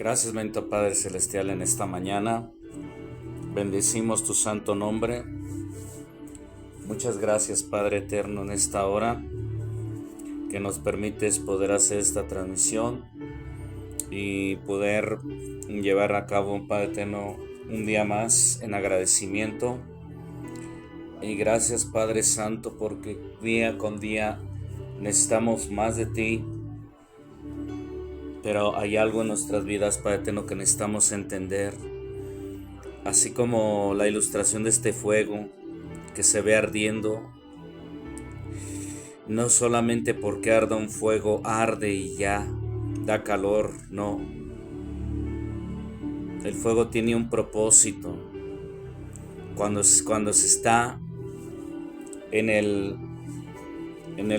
Gracias, bendito Padre Celestial, en esta mañana. Bendecimos tu santo nombre. Muchas gracias, Padre Eterno, en esta hora que nos permites poder hacer esta transmisión y poder llevar a cabo, Padre Eterno, un día más en agradecimiento. Y gracias, Padre Santo, porque día con día necesitamos más de ti. Pero hay algo en nuestras vidas, Padre Eterno, que necesitamos entender. Así como la ilustración de este fuego que se ve ardiendo, no solamente porque arda un fuego, arde y ya, da calor, no. El fuego tiene un propósito. Cuando se está en el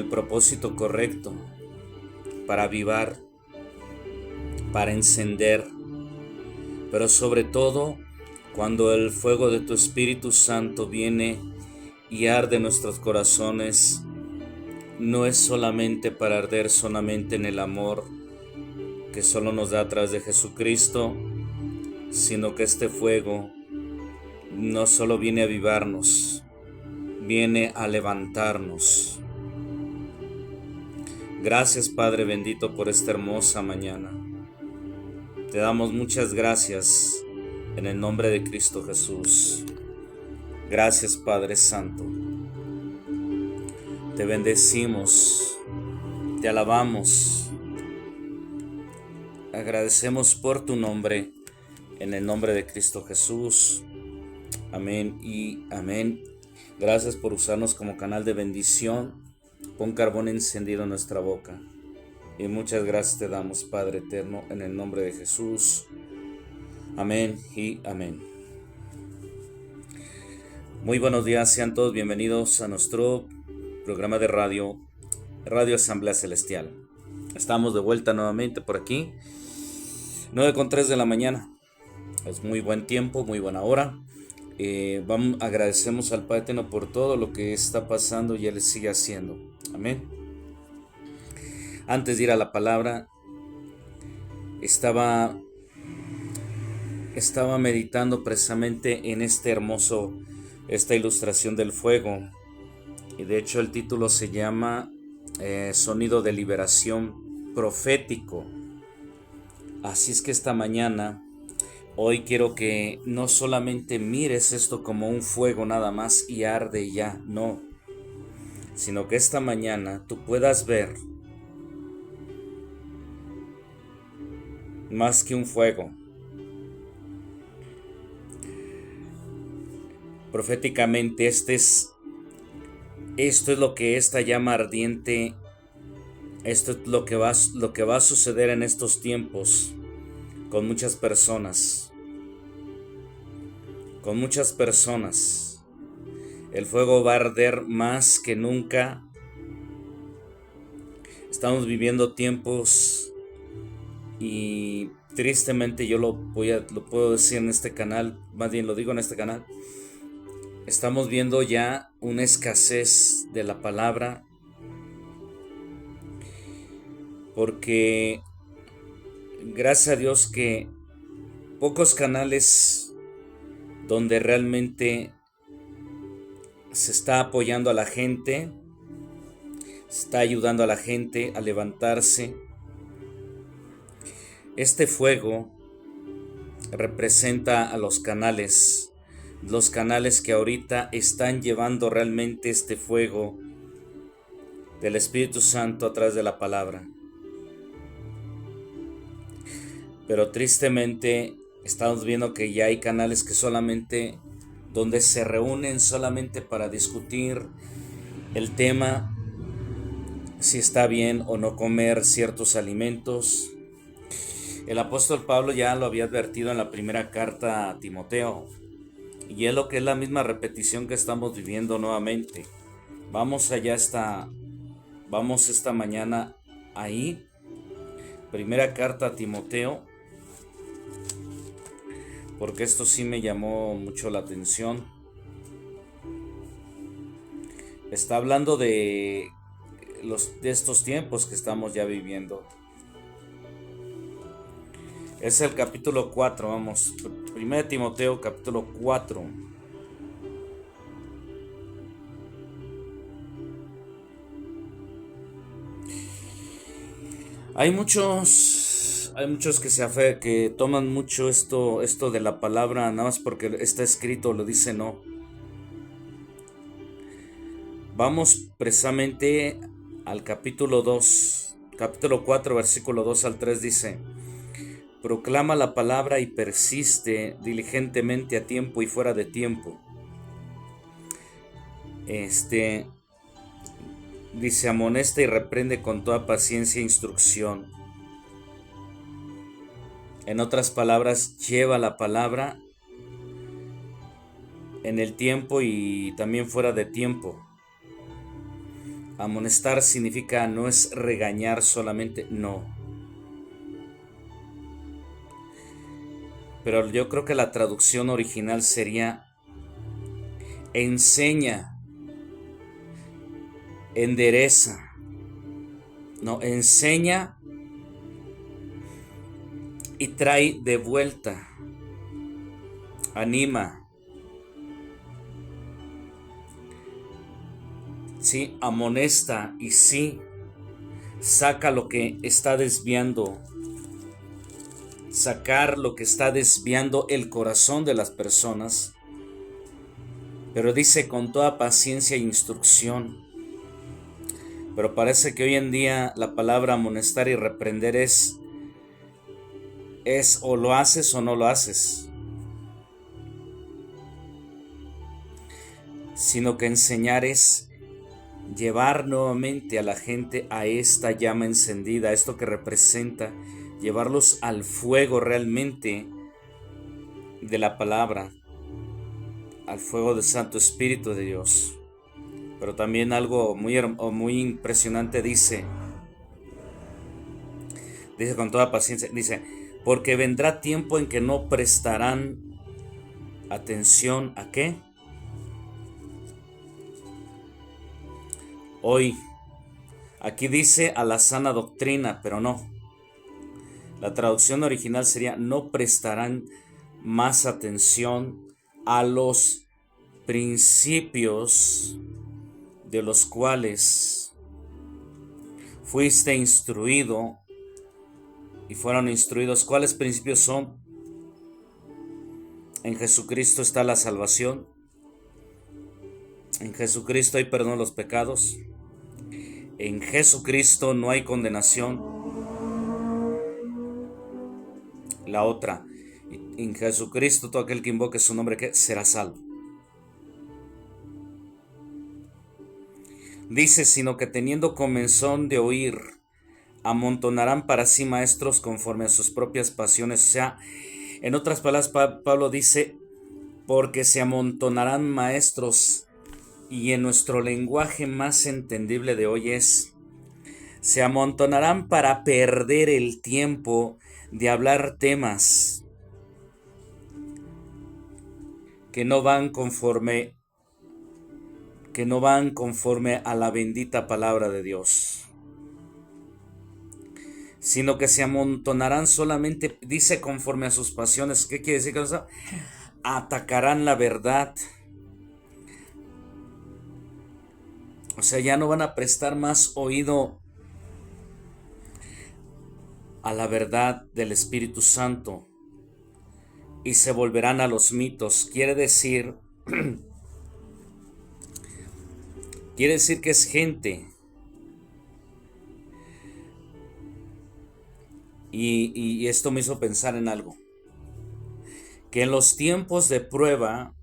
propósito correcto, para avivar, para encender, pero sobre todo cuando el fuego de tu Espíritu Santo viene y arde en nuestros corazones, no es solamente para arder solamente en el amor que solo nos da a través de Jesucristo, sino que este fuego no solo viene a avivarnos, viene a levantarnos. Gracias, Padre bendito, por esta hermosa mañana. Te damos muchas gracias en el nombre de Cristo Jesús. Gracias, Padre Santo. Te bendecimos, te alabamos, agradecemos por tu nombre, en el nombre de Cristo Jesús. Amén y amén. Gracias por usarnos como canal de bendición. Pon carbón encendido en nuestra boca. Y muchas gracias te damos, Padre Eterno, en el nombre de Jesús. Amén y amén. Muy buenos días, sean todos bienvenidos a nuestro programa de Radio Asamblea Celestial. Estamos de vuelta nuevamente por aquí, 9:03 de la mañana. Es muy buen tiempo, muy buena hora. Agradecemos al Padre Eterno por todo lo que está pasando y Él sigue haciendo. Amén. Antes de ir a la palabra, estaba meditando precisamente en esta ilustración del fuego. Y de hecho el título se llama Sonido de Liberación Profético. Así es que esta mañana, hoy quiero que no solamente mires esto como un fuego nada más y arde y ya, no. Sino que esta mañana tú puedas ver más que un fuego. Proféticamente esto es lo que esta llama ardiente, esto es lo que va a suceder en estos tiempos con muchas personas. Con muchas personas. El fuego va a arder más que nunca. Estamos viviendo tiempos y tristemente yo lo puedo decir en este canal, más bien lo digo en este canal. Estamos viendo ya una escasez de la palabra, porque gracias a Dios que pocos canales donde realmente se está apoyando a la gente, se está ayudando a la gente a levantarse. Este fuego representa a los canales que ahorita están llevando realmente este fuego del Espíritu Santo a través de la palabra. Pero tristemente estamos viendo que ya hay canales que solamente donde se reúnen solamente para discutir el tema, si está bien o no comer ciertos alimentos. El apóstol Pablo ya lo había advertido en la primera carta a Timoteo, y es lo que es la misma repetición que estamos viviendo nuevamente. Vamos esta mañana ahí. Primera carta a Timoteo, porque esto sí me llamó mucho la atención. Está hablando de estos tiempos que estamos ya viviendo. Es el capítulo 4, vamos. 1 Timoteo capítulo 4. Hay muchos que toman mucho esto de la palabra, nada más porque está escrito, lo dice no. Vamos precisamente al capítulo 2, capítulo 4, versículo 2 al 3 dice: proclama la palabra y persiste diligentemente a tiempo y fuera de tiempo. Dice, amonesta y reprende con toda paciencia e instrucción. En otras palabras, lleva la palabra en el tiempo y también fuera de tiempo. Amonestar significa no es regañar solamente, no. Pero yo creo que la traducción original sería enseña, endereza. No, enseña y trae de vuelta, anima. Sí, amonesta y sí, saca lo que está desviando, sacar lo que está desviando el corazón de las personas. Pero dice con toda paciencia e instrucción. Pero parece que hoy en día la palabra amonestar y reprender es o lo haces o no lo haces. Sino que enseñar es llevar nuevamente a la gente a esta llama encendida, esto que representa, llevarlos al fuego realmente de la palabra, al fuego del Santo Espíritu de Dios. Pero también algo muy impresionante dice con toda paciencia, dice, porque vendrá tiempo en que no prestarán atención ¿a qué? Hoy, aquí dice a la sana doctrina, pero no. La traducción original sería no prestarán más atención a los principios de los cuales fuiste instruido y fueron instruidos. ¿Cuáles principios son? En Jesucristo está la salvación. En Jesucristo hay perdón de los pecados. En Jesucristo no hay condenación. La otra, en Jesucristo todo aquel que invoque su nombre que será salvo. Dice, sino que teniendo comezón de oír, amontonarán para sí maestros conforme a sus propias pasiones. O sea, en otras palabras, Pablo dice, porque se amontonarán maestros, y en nuestro lenguaje más entendible de hoy es, se amontonarán para perder el tiempo de hablar temas que no van conforme a la bendita palabra de Dios, sino que se amontonarán solamente, dice, conforme a sus pasiones. ¿Qué quiere decir con eso? Atacarán la verdad. O sea, ya no van a prestar más oído a la verdad del Espíritu Santo y se volverán a los mitos. Quiere decir que es gente y esto me hizo pensar en algo, que en los tiempos de prueba,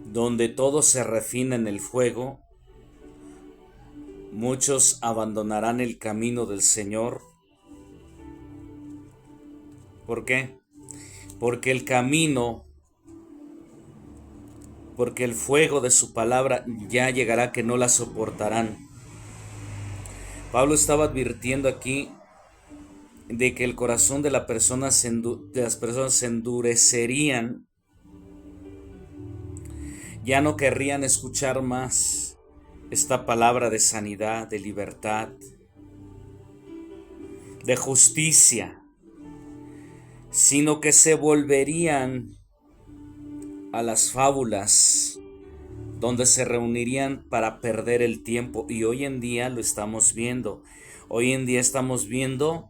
donde todo se refina en el fuego, muchos abandonarán el camino del Señor. ¿Por qué? Porque el fuego de su palabra ya llegará que no la soportarán. Pablo estaba advirtiendo aquí de que el corazón de las personas se endurecerían, ya no querrían escuchar más esta palabra de sanidad, de libertad, de justicia. sino que se volverían a las fábulas, donde se reunirían para perder el tiempo. Y hoy en día lo estamos viendo. Hoy en día estamos viendo,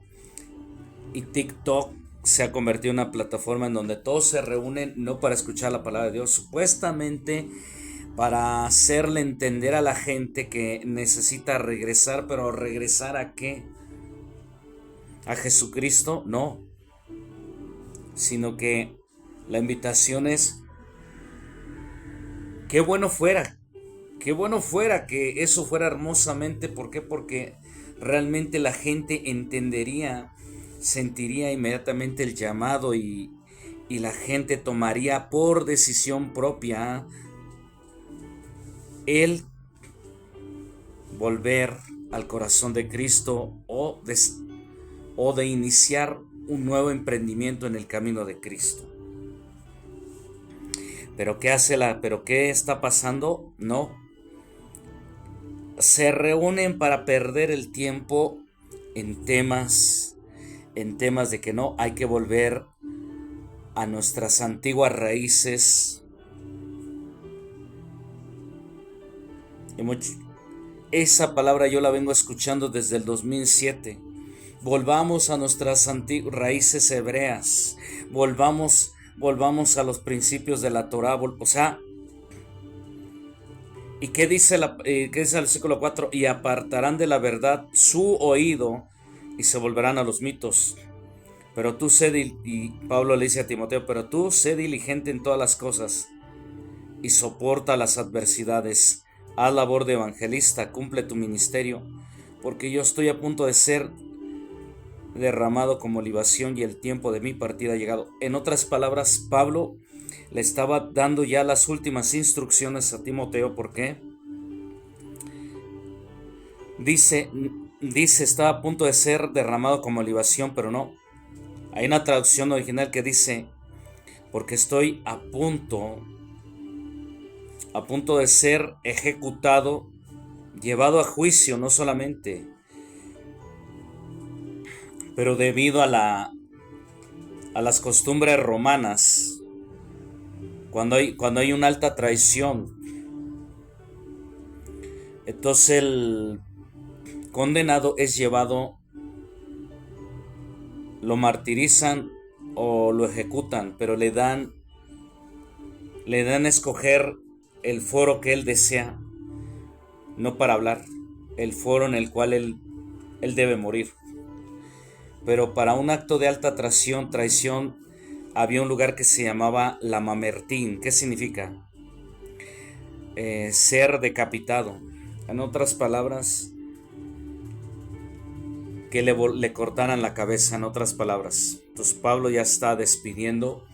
y TikTok se ha convertido en una plataforma en donde todos se reúnen no para escuchar la palabra de Dios, supuestamente para hacerle entender a la gente que necesita regresar, pero ¿regresar a qué? ¿A Jesucristo? No, sino que la invitación es, qué bueno fuera, qué bueno fuera que eso fuera hermosamente. ¿Por qué? Porque realmente la gente entendería, sentiría inmediatamente el llamado, y la gente tomaría por decisión propia el volver al corazón de Cristo, o de iniciar un nuevo emprendimiento en el camino de Cristo. ¿Pero qué está pasando? No. Se reúnen para perder el tiempo en temas de que no, hay que volver a nuestras antiguas raíces. Esa palabra yo la vengo escuchando desde el 2007. Volvamos a nuestras raíces hebreas. Volvamos a los principios de la Torá. O sea, ¿y qué dice el versículo 4? Y apartarán de la verdad su oído y se volverán a los mitos. Pero tú y Pablo le dice a Timoteo, pero tú sé diligente en todas las cosas y soporta las adversidades. Haz labor de evangelista, cumple tu ministerio, porque yo estoy a punto de ser derramado como libación y el tiempo de mi partida ha llegado. En otras palabras, Pablo le estaba dando ya las últimas instrucciones a Timoteo. ¿Por qué? Dice, está a punto de ser derramado como libación, pero no. Hay una traducción original que dice, porque estoy a punto de ser ejecutado, llevado a juicio, no solamente, pero debido a las costumbres romanas, cuando hay una alta traición, entonces el condenado es llevado, lo martirizan o lo ejecutan, pero le dan a escoger el foro que él desea, no para hablar, el foro en el cual él debe morir. Pero para un acto de alta traición, había un lugar que se llamaba la Mamertín. ¿Qué significa? Ser decapitado. En otras palabras, que le cortaran la cabeza, en otras palabras. Entonces Pablo ya está despidiendo,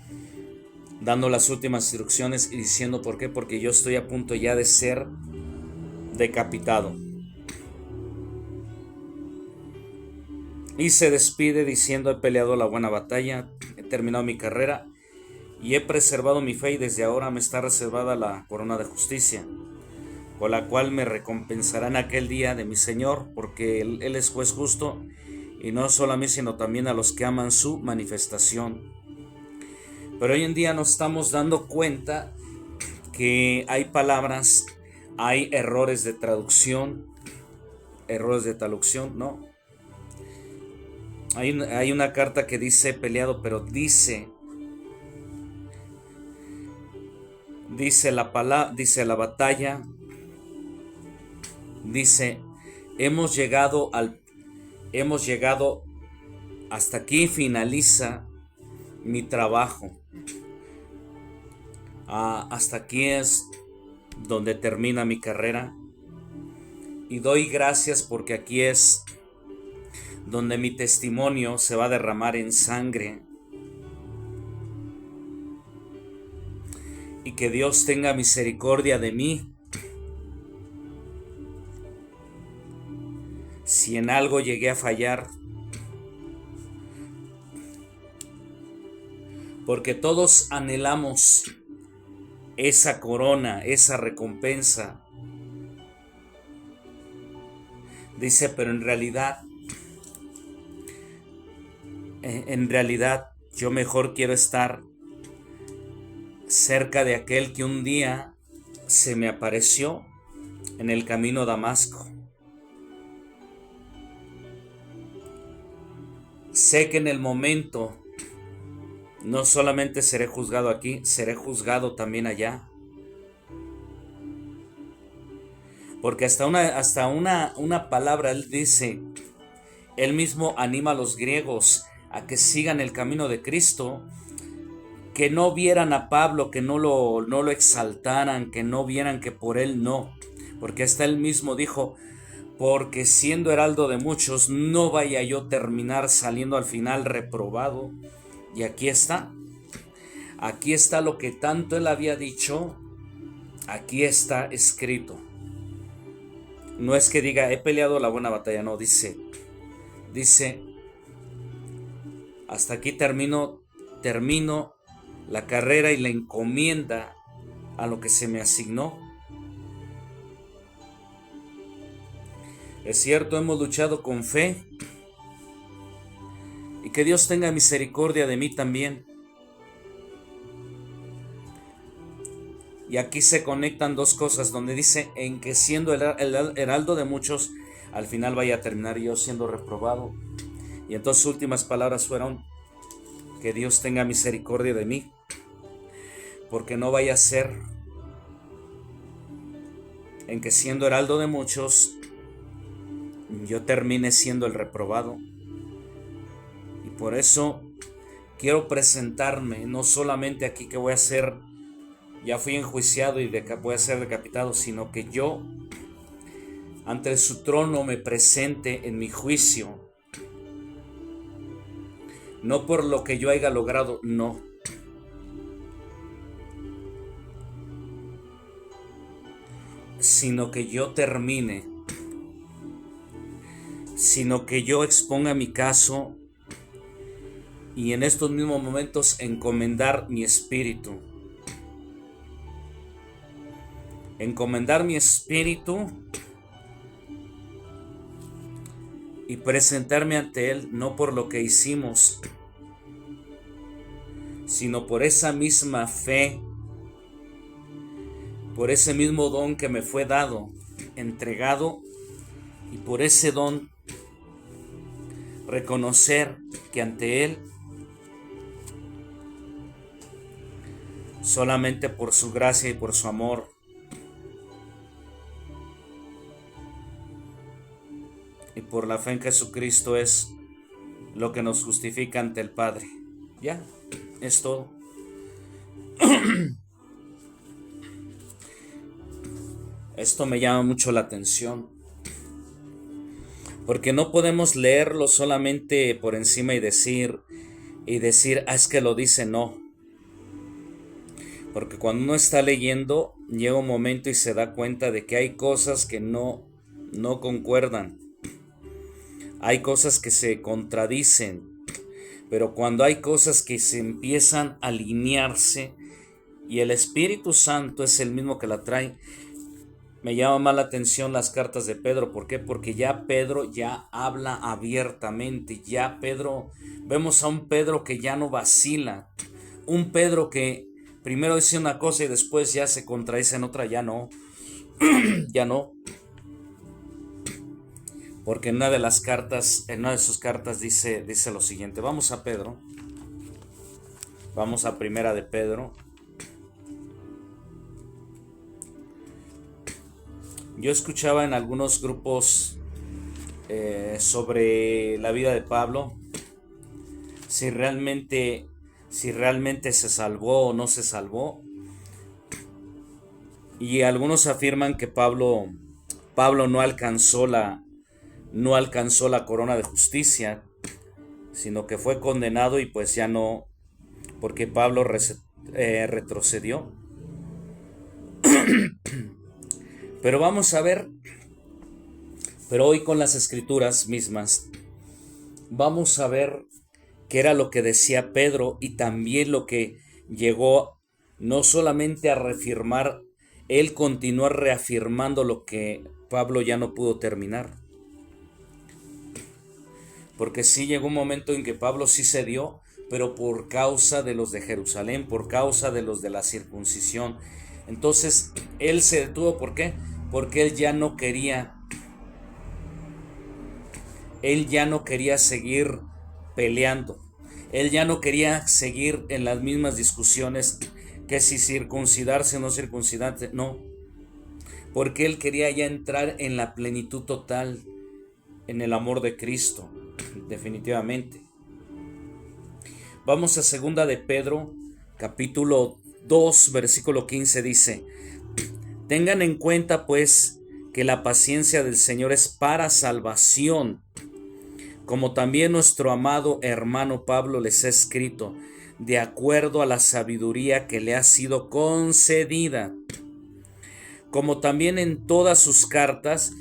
dando las últimas instrucciones y diciendo, ¿por qué? Porque yo estoy a punto ya de ser decapitado. Y se despide diciendo, he peleado la buena batalla, he terminado mi carrera y he preservado mi fe, y desde ahora me está reservada la corona de justicia, con la cual me recompensará en aquel día de mi Señor, porque Él es juez justo, y no solo a mí, sino también a los que aman su manifestación. Pero hoy en día nos estamos dando cuenta que hay palabras, hay errores de traducción, ¿no? Hay una carta que dice peleado, pero dice la batalla, dice, hemos llegado hasta aquí, finaliza mi trabajo. Hasta aquí es donde termina mi carrera, y doy gracias porque aquí es donde mi testimonio se va a derramar en sangre, y que Dios tenga misericordia de mí si en algo llegué a fallar, porque todos anhelamos esa corona, esa recompensa. Dice, pero en realidad yo mejor quiero estar cerca de aquel que un día se me apareció en el camino a Damasco. Sé que en el momento no solamente seré juzgado aquí, seré juzgado también allá. Porque hasta una palabra él dice, él mismo anima a los griegos a que sigan el camino de Cristo, que no vieran a Pablo, que no lo exaltaran, que no vieran que por él no. Porque hasta él mismo dijo, porque siendo heraldo de muchos, no vaya yo a terminar saliendo al final reprobado. Y aquí está lo que tanto él había dicho, aquí está escrito. No es que diga, he peleado la buena batalla, no, dice, hasta aquí termino la carrera y la encomienda a lo que se me asignó. Es cierto, hemos luchado con fe, y que Dios tenga misericordia de mí también. Y aquí se conectan dos cosas, donde dice, en que siendo el heraldo de muchos, al final vaya a terminar yo siendo reprobado. Y entonces sus últimas palabras fueron, que Dios tenga misericordia de mí, porque no vaya a ser en que siendo heraldo de muchos, yo termine siendo el reprobado. Y por eso quiero presentarme, no solamente aquí que voy a ser, ya fui enjuiciado y voy a ser decapitado, sino que yo ante su trono me presente en mi juicio, no por lo que yo haya logrado, no, sino que yo termine, sino que yo exponga mi caso y en estos mismos momentos encomendar mi espíritu. Encomendar mi espíritu y presentarme ante Él, no por lo que hicimos, sino por esa misma fe, por ese mismo don que me fue dado, entregado, y por ese don reconocer que ante Él, solamente por su gracia y por su amor, y por la fe en Jesucristo es lo que nos justifica ante el Padre. Ya, es todo. Esto me llama mucho la atención, porque no podemos leerlo solamente por encima y decir, es que lo dice, no. Porque cuando uno está leyendo, llega un momento y se da cuenta de que hay cosas que no concuerdan. Hay cosas que se contradicen, pero cuando hay cosas que se empiezan a alinearse y el Espíritu Santo es el mismo que la trae, me llama más la atención las cartas de Pedro. ¿Por qué? Porque ya Pedro ya habla abiertamente, ya vemos a un Pedro que ya no vacila, un Pedro que primero dice una cosa y después ya se contradice en otra, ya no, ya no. Porque en una de sus cartas dice lo siguiente. Vamos a Pedro. Vamos a Primera de Pedro. Yo escuchaba en algunos grupos sobre la vida de Pablo, si realmente se salvó o no se salvó. Y algunos afirman que Pablo no alcanzó la corona de justicia, sino que fue condenado y pues ya no, porque Pablo retrocedió. Pero vamos a ver, pero hoy con las escrituras mismas, vamos a ver qué era lo que decía Pedro y también lo que llegó no solamente a reafirmar, él continuó reafirmando lo que Pablo ya no pudo terminar. Porque sí llegó un momento en que Pablo sí cedió, pero por causa de los de Jerusalén, por causa de los de la circuncisión. Entonces él se detuvo. ¿Por qué? Porque él ya no quería seguir peleando. Él ya no quería seguir en las mismas discusiones que si circuncidarse o no circuncidarse, no. Porque él quería ya entrar en la plenitud total, en el amor de Cristo, definitivamente. Vamos a 2 de Pedro, capítulo 2, versículo 15, dice: tengan en cuenta pues que la paciencia del Señor es para salvación, como también nuestro amado hermano Pablo les ha escrito, de acuerdo a la sabiduría que le ha sido concedida. Como también en todas sus cartas,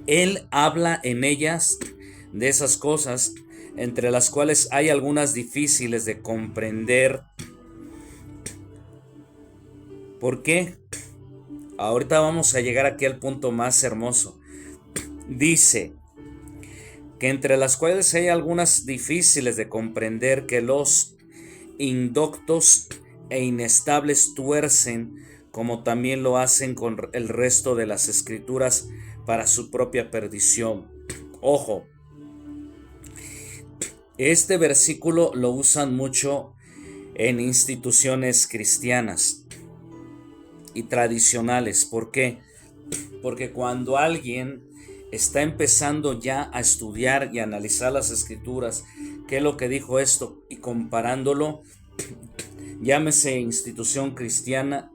él habla en ellas de esas cosas, entre las cuales hay algunas difíciles de comprender. ¿Por qué? Ahorita vamos a llegar aquí al punto más hermoso. Dice que entre las cuales hay algunas difíciles de comprender, que los indoctos e inestables tuercen, como también lo hacen con el resto de las escrituras, para su propia perdición. Ojo, este versículo lo usan mucho en instituciones cristianas y tradicionales. ¿Por qué? Porque cuando alguien está empezando ya a estudiar y a analizar las escrituras, qué es lo que dijo esto, y comparándolo, llámese institución cristiana,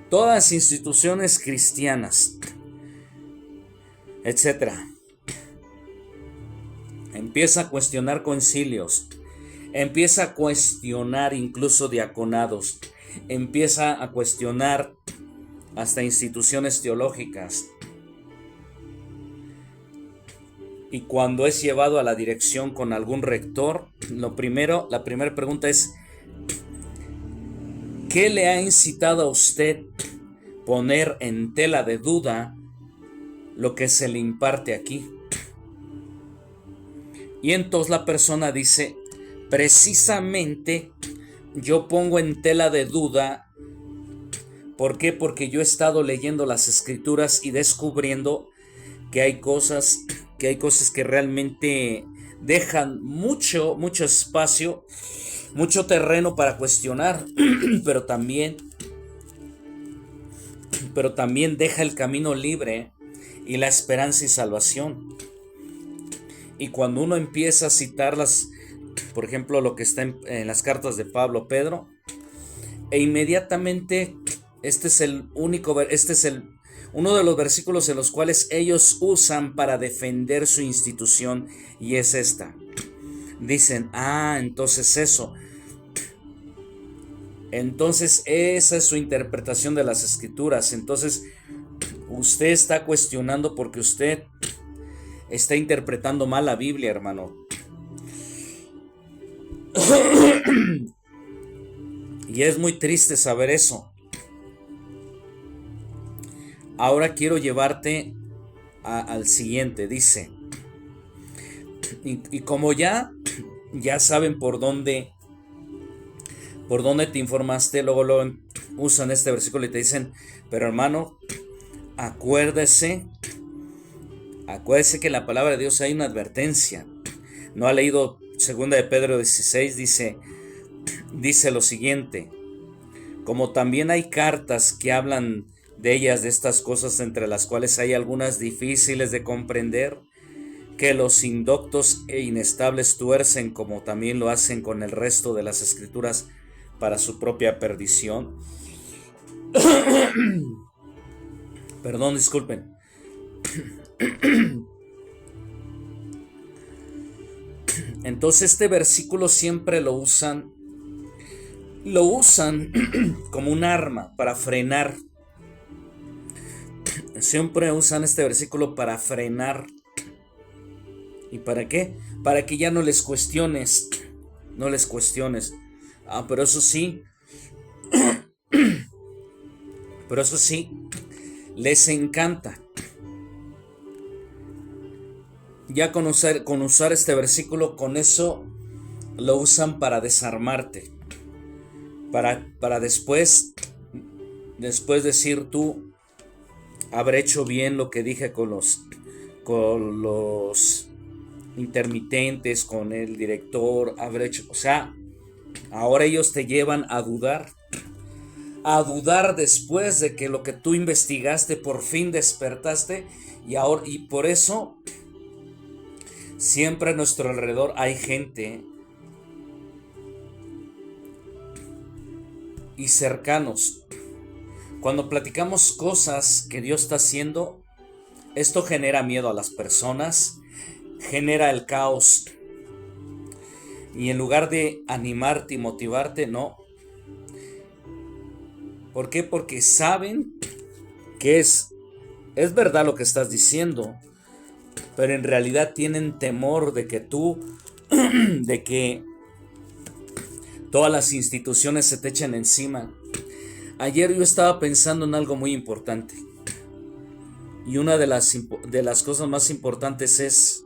todas instituciones cristianas, etcétera, empieza a cuestionar concilios, empieza a cuestionar incluso diaconados, empieza a cuestionar hasta instituciones teológicas. Y cuando es llevado a la dirección con algún rector, la primera pregunta es: ¿qué le ha incitado a usted poner en tela de duda lo que se le imparte aquí? Y entonces la persona dice: precisamente yo pongo en tela de duda. ¿Por qué? Porque yo he estado leyendo las escrituras y descubriendo que hay cosas que realmente dejan mucho espacio, mucho terreno para cuestionar, pero también deja el camino libre y la esperanza y salvación. Y cuando uno empieza a citar por ejemplo, lo que está en las cartas de Pablo, Pedro, e inmediatamente este es uno de los versículos en los cuales ellos usan para defender su institución, y es esta. Dicen: entonces esa es su interpretación de las escrituras. Entonces usted está cuestionando porque usted está interpretando mal la Biblia, hermano. Y es muy triste saber eso. Ahora quiero llevarte al siguiente. Dice, y como ya saben por dónde te informaste, luego usan este versículo y te dicen: pero hermano, acuérdese que en la palabra de Dios hay una advertencia. ¿No ha leído 2 de Pedro 16? Dice lo siguiente: como también hay cartas que hablan de ellas, de estas cosas, entre las cuales hay algunas difíciles de comprender, que los indoctos e inestables tuercen, como también lo hacen con el resto de las escrituras, para su propia perdición. Perdón, disculpen. Entonces este versículo siempre lo usan como un arma para frenar. Siempre usan este versículo para frenar. ¿Y para qué? Para que ya no les cuestiones. Pero eso sí, les encanta ya con usar este versículo, con eso lo usan para desarmarte, para después decir tú, habré hecho bien lo que dije con los intermitentes, con el director, habré hecho, o sea, ahora ellos te llevan a dudar después de que lo que tú investigaste por fin despertaste, y por eso siempre a nuestro alrededor hay gente y cercanos. Cuando platicamos cosas que Dios está haciendo, esto genera miedo a las personas, genera el caos. Y en lugar de animarte y motivarte, no. ¿Por qué? Porque saben que es verdad lo que estás diciendo, pero en realidad tienen temor de que de que todas las instituciones se te echen encima. Ayer yo estaba pensando en algo muy importante. Y una de las cosas más importantes es,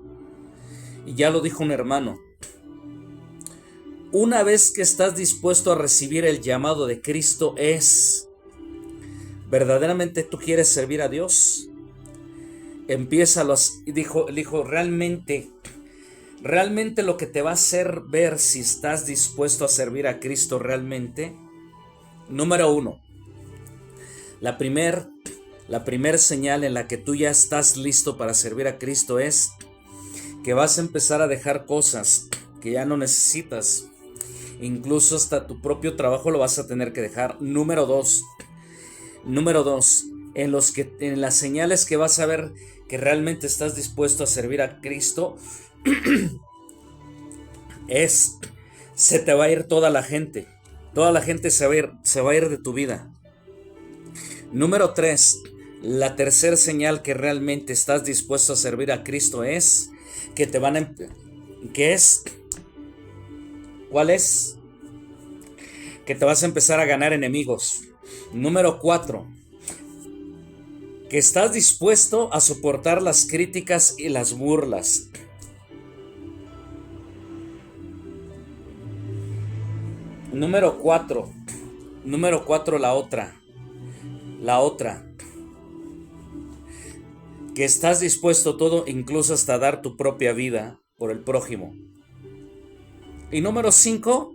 y ya lo dijo un hermano, una vez que estás dispuesto a recibir el llamado de Cristo, verdaderamente tú quieres servir a Dios. Dijo, realmente lo que te va a hacer ver si estás dispuesto a servir a Cristo realmente. Número 1, la primer señal en la que tú ya estás listo para servir a Cristo es que vas a empezar a dejar cosas que ya no necesitas. Incluso hasta tu propio trabajo lo vas a tener que dejar. Número 2, en las señales que vas a ver que realmente estás dispuesto a servir a Cristo se te va a ir toda la gente. Toda la gente se va a ir de tu vida. Número 3, la tercera señal que realmente estás dispuesto a servir a Cristo es que te van a... ¿Cuál es? Que te vas a empezar a ganar enemigos. Número 4, que estás dispuesto a soportar las críticas y las burlas. Número 4, la otra, que estás dispuesto a todo, incluso hasta dar tu propia vida por el prójimo. Y número 5,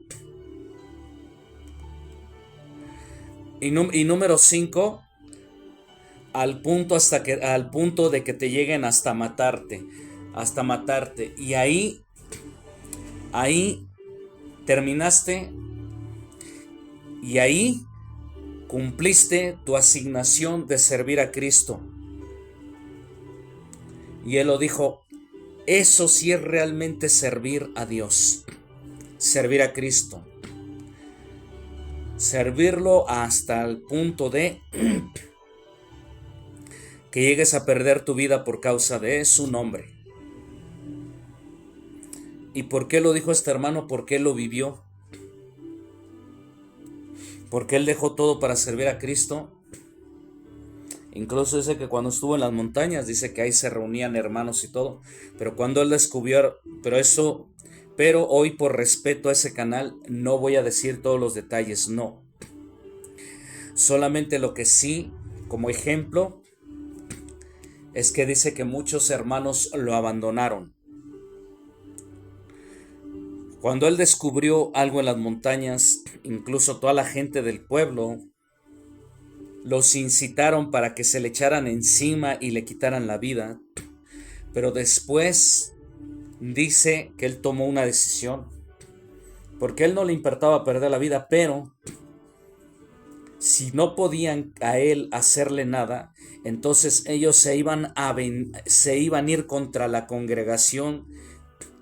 al punto de que te lleguen hasta matarte. Y ahí terminaste, y ahí cumpliste tu asignación de servir a Cristo. Y él lo dijo, eso sí es realmente servir a Dios, servir a Cristo, servirlo hasta el punto de que llegues a perder tu vida por causa de su nombre. ¿Y por qué lo dijo este hermano? Porque él lo vivió. Porque él dejó todo para servir a Cristo. Incluso dice que cuando estuvo en las montañas, dice que ahí se reunían hermanos y todo. Pero cuando él descubrió, pero hoy por respeto a ese canal no voy a decir todos los detalles, no. Solamente lo que sí, como ejemplo, es que dice que muchos hermanos lo abandonaron. Cuando él descubrió algo en las montañas, incluso toda la gente del pueblo los incitaron para que se le echaran encima y le quitaran la vida. Pero después dice que él tomó una decisión, porque a él no le importaba perder la vida, pero si no podían a él hacerle nada, entonces ellos se iban a ir contra la congregación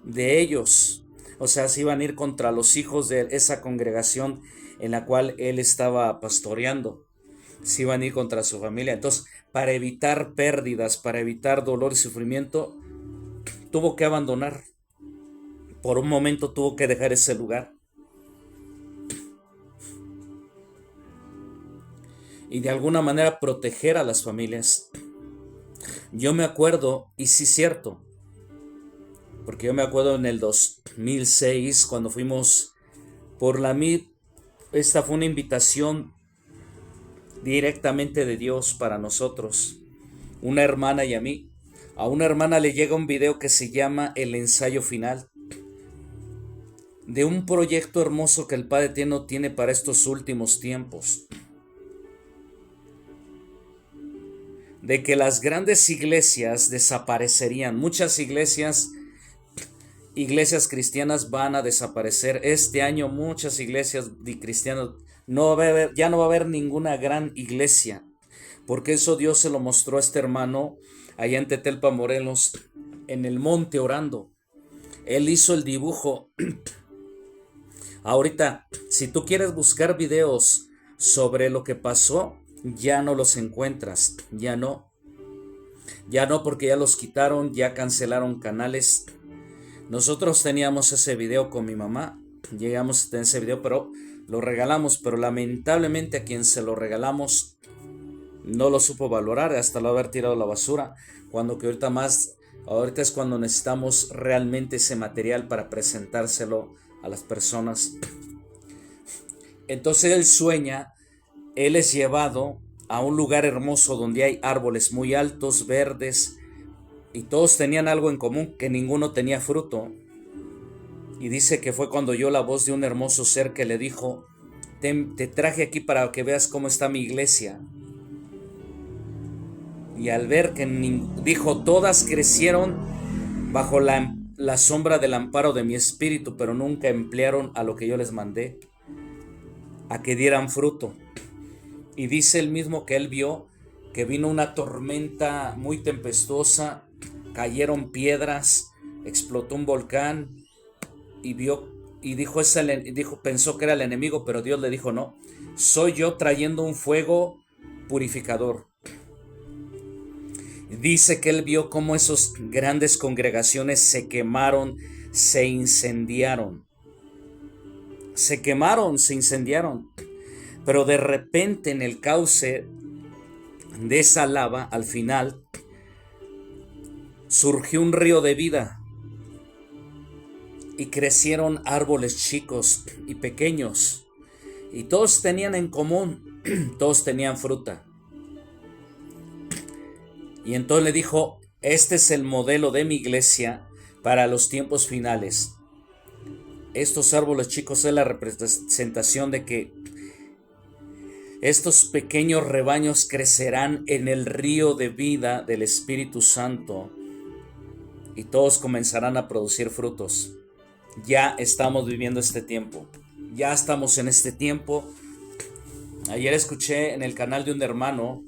de ellos. O sea, se iban a ir contra los hijos de esa congregación en la cual él estaba pastoreando. Se iban a ir contra su familia. Entonces, para evitar pérdidas, para evitar dolor y sufrimiento, tuvo que abandonar. Por un momento tuvo que dejar ese lugar. Y de alguna manera proteger a las familias. Yo me acuerdo, y sí es cierto, porque yo me acuerdo en el 2006 cuando fuimos por la MIT, esta fue una invitación directamente de Dios para nosotros, una hermana y a mí. A una hermana le llega un video que se llama El ensayo final, de un proyecto hermoso que el Padre Eterno tiene para estos últimos tiempos. De que las grandes iglesias desaparecerían. Muchas iglesias cristianas van a desaparecer. Este año muchas iglesias cristianas ya no va a haber ninguna gran iglesia. Porque eso Dios se lo mostró a este hermano allá en Tetelpa, Morelos, en el monte orando. Él hizo el dibujo. Ahorita, si tú quieres buscar videos sobre lo que pasó, ya no los encuentras, ya no porque ya los quitaron, ya cancelaron canales. Nosotros teníamos ese video con mi mamá, llegamos a tener ese video, pero lo regalamos, pero lamentablemente a quien se lo regalamos no lo supo valorar, hasta lo haber tirado a la basura, cuando que ahorita es cuando necesitamos realmente ese material para presentárselo a las personas. Entonces él sueña, él es llevado a un lugar hermoso donde hay árboles muy altos, verdes, y todos tenían algo en común, que ninguno tenía fruto. Y dice que fue cuando oyó la voz de un hermoso ser que le dijo: te traje aquí para que veas cómo está mi iglesia. Y al ver que dijo, todas crecieron bajo la sombra del amparo de mi espíritu, pero nunca emplearon a lo que yo les mandé, a que dieran fruto. Y dice él mismo que él vio que vino una tormenta muy tempestuosa, cayeron piedras, explotó un volcán, y pensó que era el enemigo, pero Dios le dijo: no, soy yo trayendo un fuego purificador. Dice que él vio cómo esas grandes congregaciones se quemaron, se incendiaron. Se quemaron, se incendiaron. Pero de repente en el cauce de esa lava, al final, surgió un río de vida. Y crecieron árboles chicos y pequeños. Y todos tenían en común, todos tenían fruta. Y entonces le dijo: este es el modelo de mi iglesia para los tiempos finales. Estos árboles chicos es la representación de que estos pequeños rebaños crecerán en el río de vida del Espíritu Santo y todos comenzarán a producir frutos. Ya estamos viviendo este tiempo. Ya estamos en este tiempo. Ayer escuché en el canal de un hermano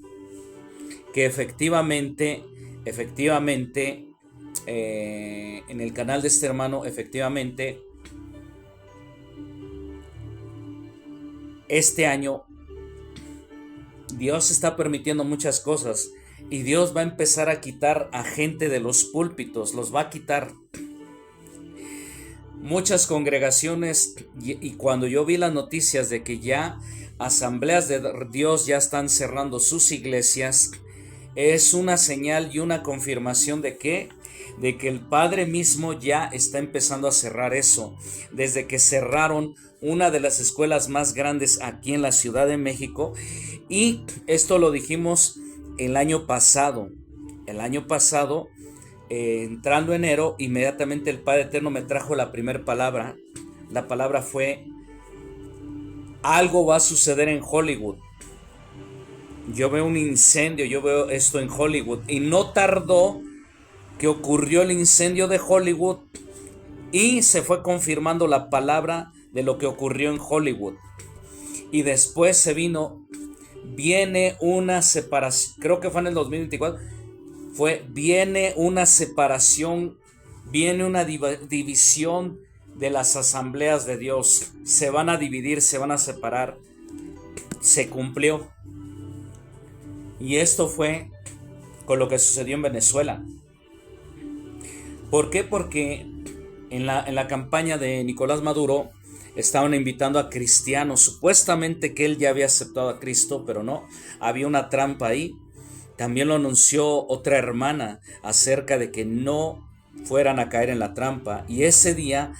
que efectivamente, en el canal de este hermano, efectivamente, este año Dios está permitiendo muchas cosas y Dios va a empezar a quitar a gente de los púlpitos, los va a quitar. Muchas congregaciones, y cuando yo vi las noticias de que ya asambleas de Dios ya están cerrando sus iglesias, es una señal y una confirmación de que el Padre mismo ya está empezando a cerrar eso. Desde que cerraron una de las escuelas más grandes aquí en la Ciudad de México, y esto lo dijimos el año pasado. Entrando enero, inmediatamente el Padre Eterno me trajo la primera palabra. La palabra fue: algo va a suceder en Hollywood. Yo veo un incendio, yo veo esto en Hollywood. Y no tardó que ocurrió el incendio de Hollywood y se fue confirmando la palabra de lo que ocurrió en Hollywood. Y después viene una separación, creo que fue en el 2024, viene una separación, viene una división de las asambleas de Dios. Se van a dividir, se van a separar. Se cumplió. Y esto fue con lo que sucedió en Venezuela. ¿Por qué? Porque en la campaña de Nicolás Maduro estaban invitando a cristianos, supuestamente que él ya había aceptado a Cristo, pero no, había una trampa ahí. También lo anunció otra hermana acerca de que no fueran a caer en la trampa. Y ese día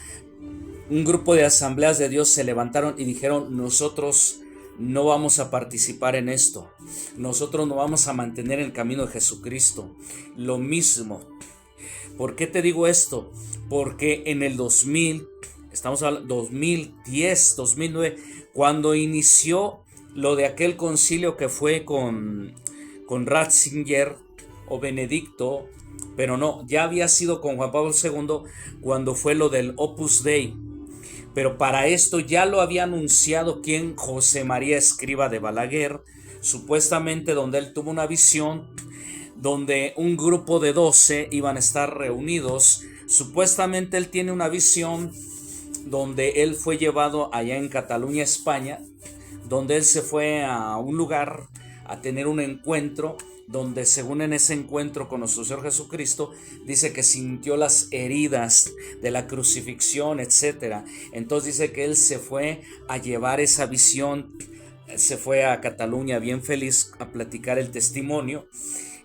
un grupo de asambleas de Dios se levantaron y dijeron: nosotros no vamos a participar en esto, nosotros no vamos a mantener el camino de Jesucristo. Lo mismo. ¿Por qué te digo esto? Porque en el 2000, estamos hablando 2010, 2009, cuando inició lo de aquel concilio que fue con Ratzinger o Benedicto, pero no, ya había sido con Juan Pablo II cuando fue lo del Opus Dei. Pero para esto ya lo había anunciado quien, José María Escrivá de Balaguer, supuestamente, donde él tuvo una visión donde un grupo de 12 iban a estar reunidos. Supuestamente él tiene una visión donde él fue llevado allá en Cataluña, España, donde él se fue a un lugar a tener un encuentro, donde según en ese encuentro con nuestro Señor Jesucristo, dice que sintió las heridas de la crucifixión, etc. Entonces dice que él se fue a llevar esa visión, se fue a Cataluña bien feliz a platicar el testimonio,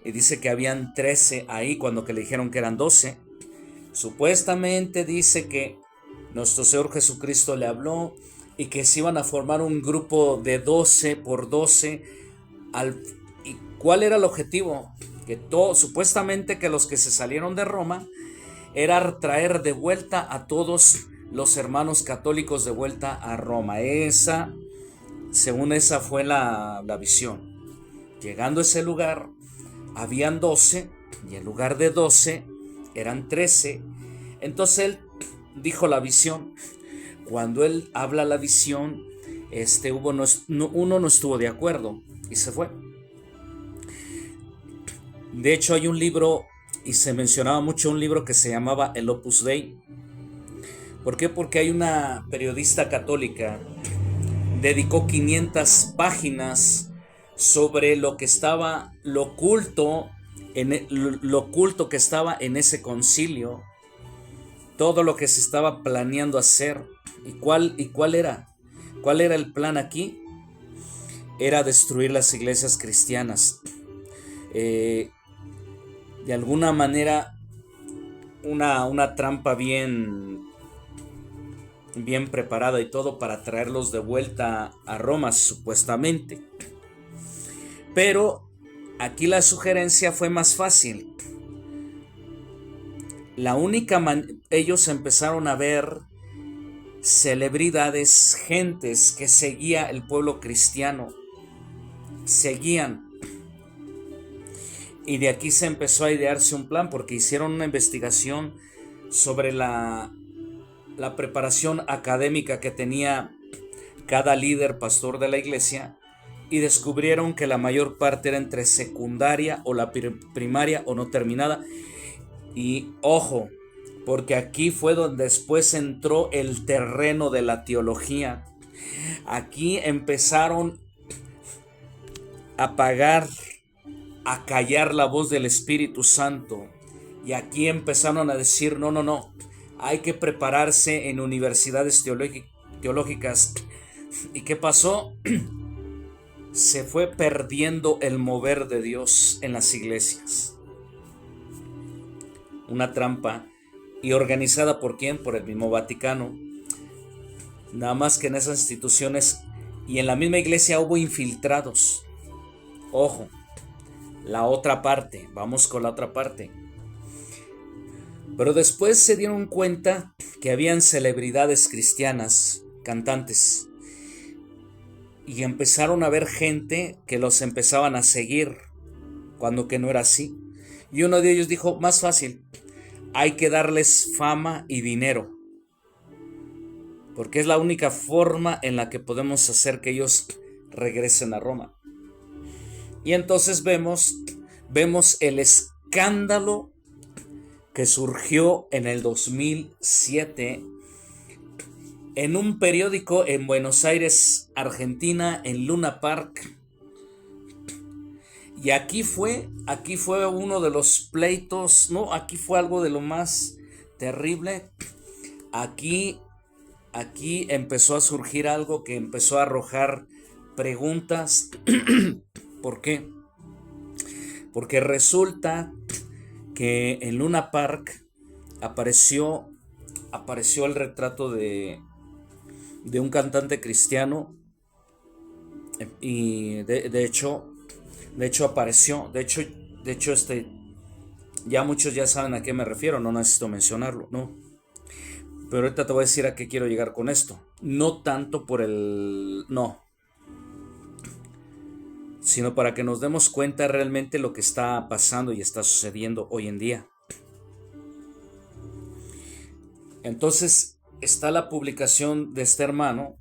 y dice que habían 13 ahí cuando que le dijeron que eran 12. Supuestamente dice que nuestro Señor Jesucristo le habló y que se iban a formar un grupo de 12 por 12. ¿Y cuál era el objetivo? Que supuestamente que los que se salieron de Roma era traer de vuelta a todos los hermanos católicos de vuelta a Roma. Según esa fue la visión. Llegando a ese lugar, habían 12 y en lugar de 12 eran 13. Entonces él dijo la visión. Cuando él habla la visión, uno no estuvo de acuerdo y se fue. De hecho, hay un libro, y se mencionaba mucho un libro que se llamaba el Opus Dei. ¿Por qué? Porque hay una periodista católica, dedicó 500 páginas sobre lo que estaba, lo oculto que estaba en ese concilio, todo lo que se estaba planeando hacer. ¿Y cuál era? ¿Cuál era el plan aquí? Era destruir las iglesias cristianas. De alguna manera, una trampa bien preparada y todo para traerlos de vuelta a Roma, supuestamente. Pero aquí la sugerencia fue más fácil. Ellos empezaron a ver celebridades, gentes que seguía el pueblo cristiano, seguían. Y de aquí se empezó a idearse un plan, porque hicieron una investigación sobre la preparación académica que tenía cada líder pastor de la iglesia, y descubrieron que la mayor parte era entre secundaria o la primaria o no terminada. Y ojo, porque aquí fue donde después entró el terreno de la teología. Aquí empezaron a callar la voz del Espíritu Santo, y aquí empezaron a decir: no, hay que prepararse en universidades teológicas. ¿Y qué pasó? Se fue perdiendo el mover de Dios en las iglesias. Una trampa. ¿Y organizada por quién? Por el mismo Vaticano. Nada más que en esas instituciones y en la misma iglesia hubo infiltrados. Ojo, la otra parte, vamos con la otra parte. Pero después se dieron cuenta que habían celebridades cristianas, cantantes, y empezaron a ver gente que los empezaban a seguir, cuando que no era así. Y uno de ellos dijo: más fácil, hay que darles fama y dinero, porque es la única forma en la que podemos hacer que ellos regresen a Roma. Y entonces vemos el escándalo que surgió en el 2007 en un periódico en Buenos Aires, Argentina, en Luna Park. Y aquí fue uno de los pleitos, no, aquí fue algo de lo más terrible. Aquí empezó a surgir algo que empezó a arrojar preguntas. ¿Por qué? Porque resulta que en Luna Park apareció el retrato de un cantante cristiano, y de hecho apareció, ya muchos ya saben a qué me refiero, no necesito mencionarlo, ¿no? Pero ahorita te voy a decir a qué quiero llegar con esto. No tanto por no, sino para que nos demos cuenta realmente lo que está pasando y está sucediendo hoy en día. Entonces está la publicación de este hermano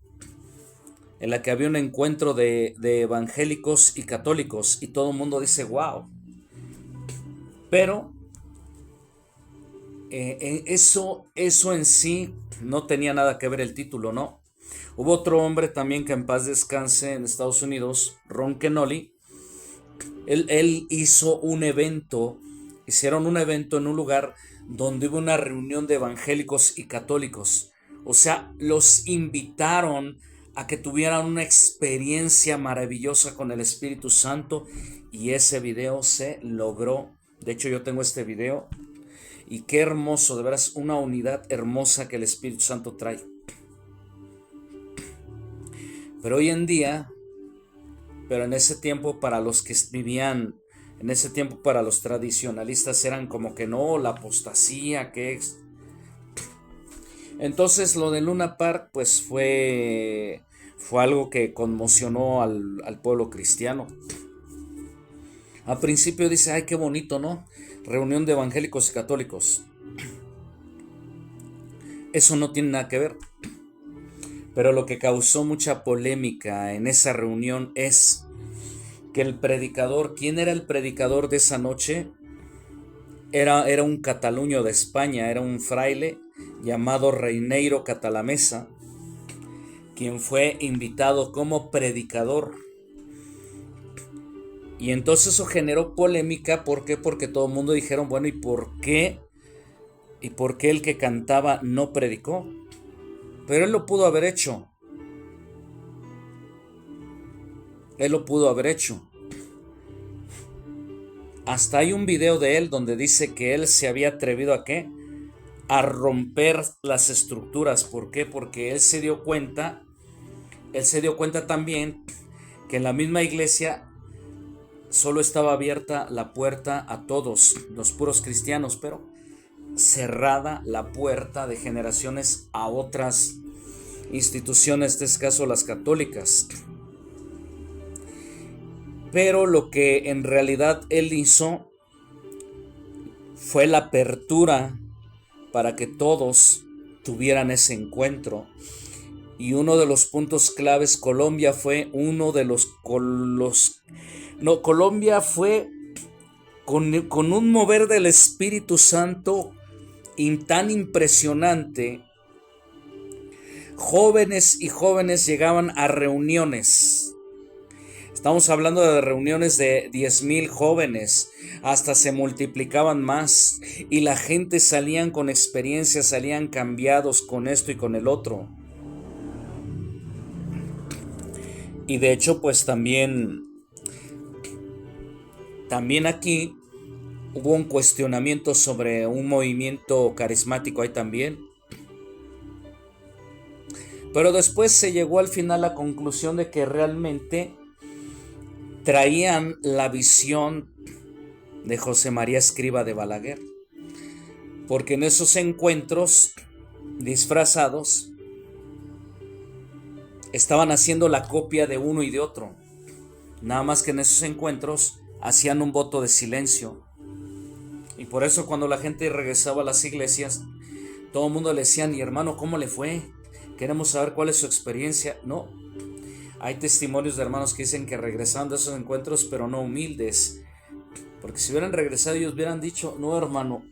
en la que había un encuentro de evangélicos y católicos, y todo el mundo dice wow. Pero eso en sí no tenía nada que ver el título, ¿no? Hubo otro hombre también, que en paz descanse, en Estados Unidos, Ron Kenoly. Él hizo un evento, hicieron un evento en un lugar donde hubo una reunión de evangélicos y católicos. O sea, los invitaron a que tuvieran una experiencia maravillosa con el Espíritu Santo, y ese video se logró. De hecho, yo tengo este video, y qué hermoso, de veras, una unidad hermosa que el Espíritu Santo trae. Pero hoy en día, pero en ese tiempo, para los que vivían, en ese tiempo, para los tradicionalistas, eran como que no, la apostasía, que es. Entonces lo de Luna Park pues fue algo que conmocionó al pueblo cristiano. Al principio dice, ay, qué bonito, ¿no? Reunión de evangélicos y católicos. Eso no tiene nada que ver. Pero lo que causó mucha polémica en esa reunión es que el predicador, ¿quién era el predicador de esa noche? Era un cataluño de España, era un fraile llamado Reineiro Catalamesa, quien fue invitado como predicador. Y entonces eso generó polémica. ¿Por qué? Porque todo el mundo dijeron, bueno, ¿y por qué? ¿Y por qué el que cantaba no predicó? Pero él lo pudo haber hecho. Él lo pudo haber hecho. Hasta hay un video de él donde dice que él se había atrevido ¿a qué? A romper las estructuras. ¿Por qué? Porque él se dio cuenta también que en la misma iglesia solo estaba abierta la puerta a todos, los puros cristianos, pero cerrada la puerta de generaciones a otras instituciones, en este caso las católicas. Pero lo que en realidad él hizo fue la apertura para que todos tuvieran ese encuentro. Y uno de los puntos claves, Colombia fue uno de Colombia fue con un mover del Espíritu Santo tan impresionante. Jóvenes y jóvenes llegaban a reuniones. Estamos hablando de reuniones de 10,000 jóvenes, hasta se multiplicaban más, y la gente salían con experiencias, salían cambiados con esto y con el otro. Y de hecho, pues también aquí hubo un cuestionamiento sobre un movimiento carismático ahí también. Pero después se llegó al final a la conclusión de que realmente traían la visión de José María Escrivá de Balaguer, porque en esos encuentros disfrazados estaban haciendo la copia de uno y de otro, nada más que en esos encuentros hacían un voto de silencio. Y por eso cuando la gente regresaba a las iglesias, todo el mundo le decían, y hermano, ¿cómo le fue? Queremos saber cuál es su experiencia. No, hay testimonios de hermanos que dicen que regresaron de esos encuentros, pero no humildes, porque si hubieran regresado ellos hubieran dicho, no, hermano,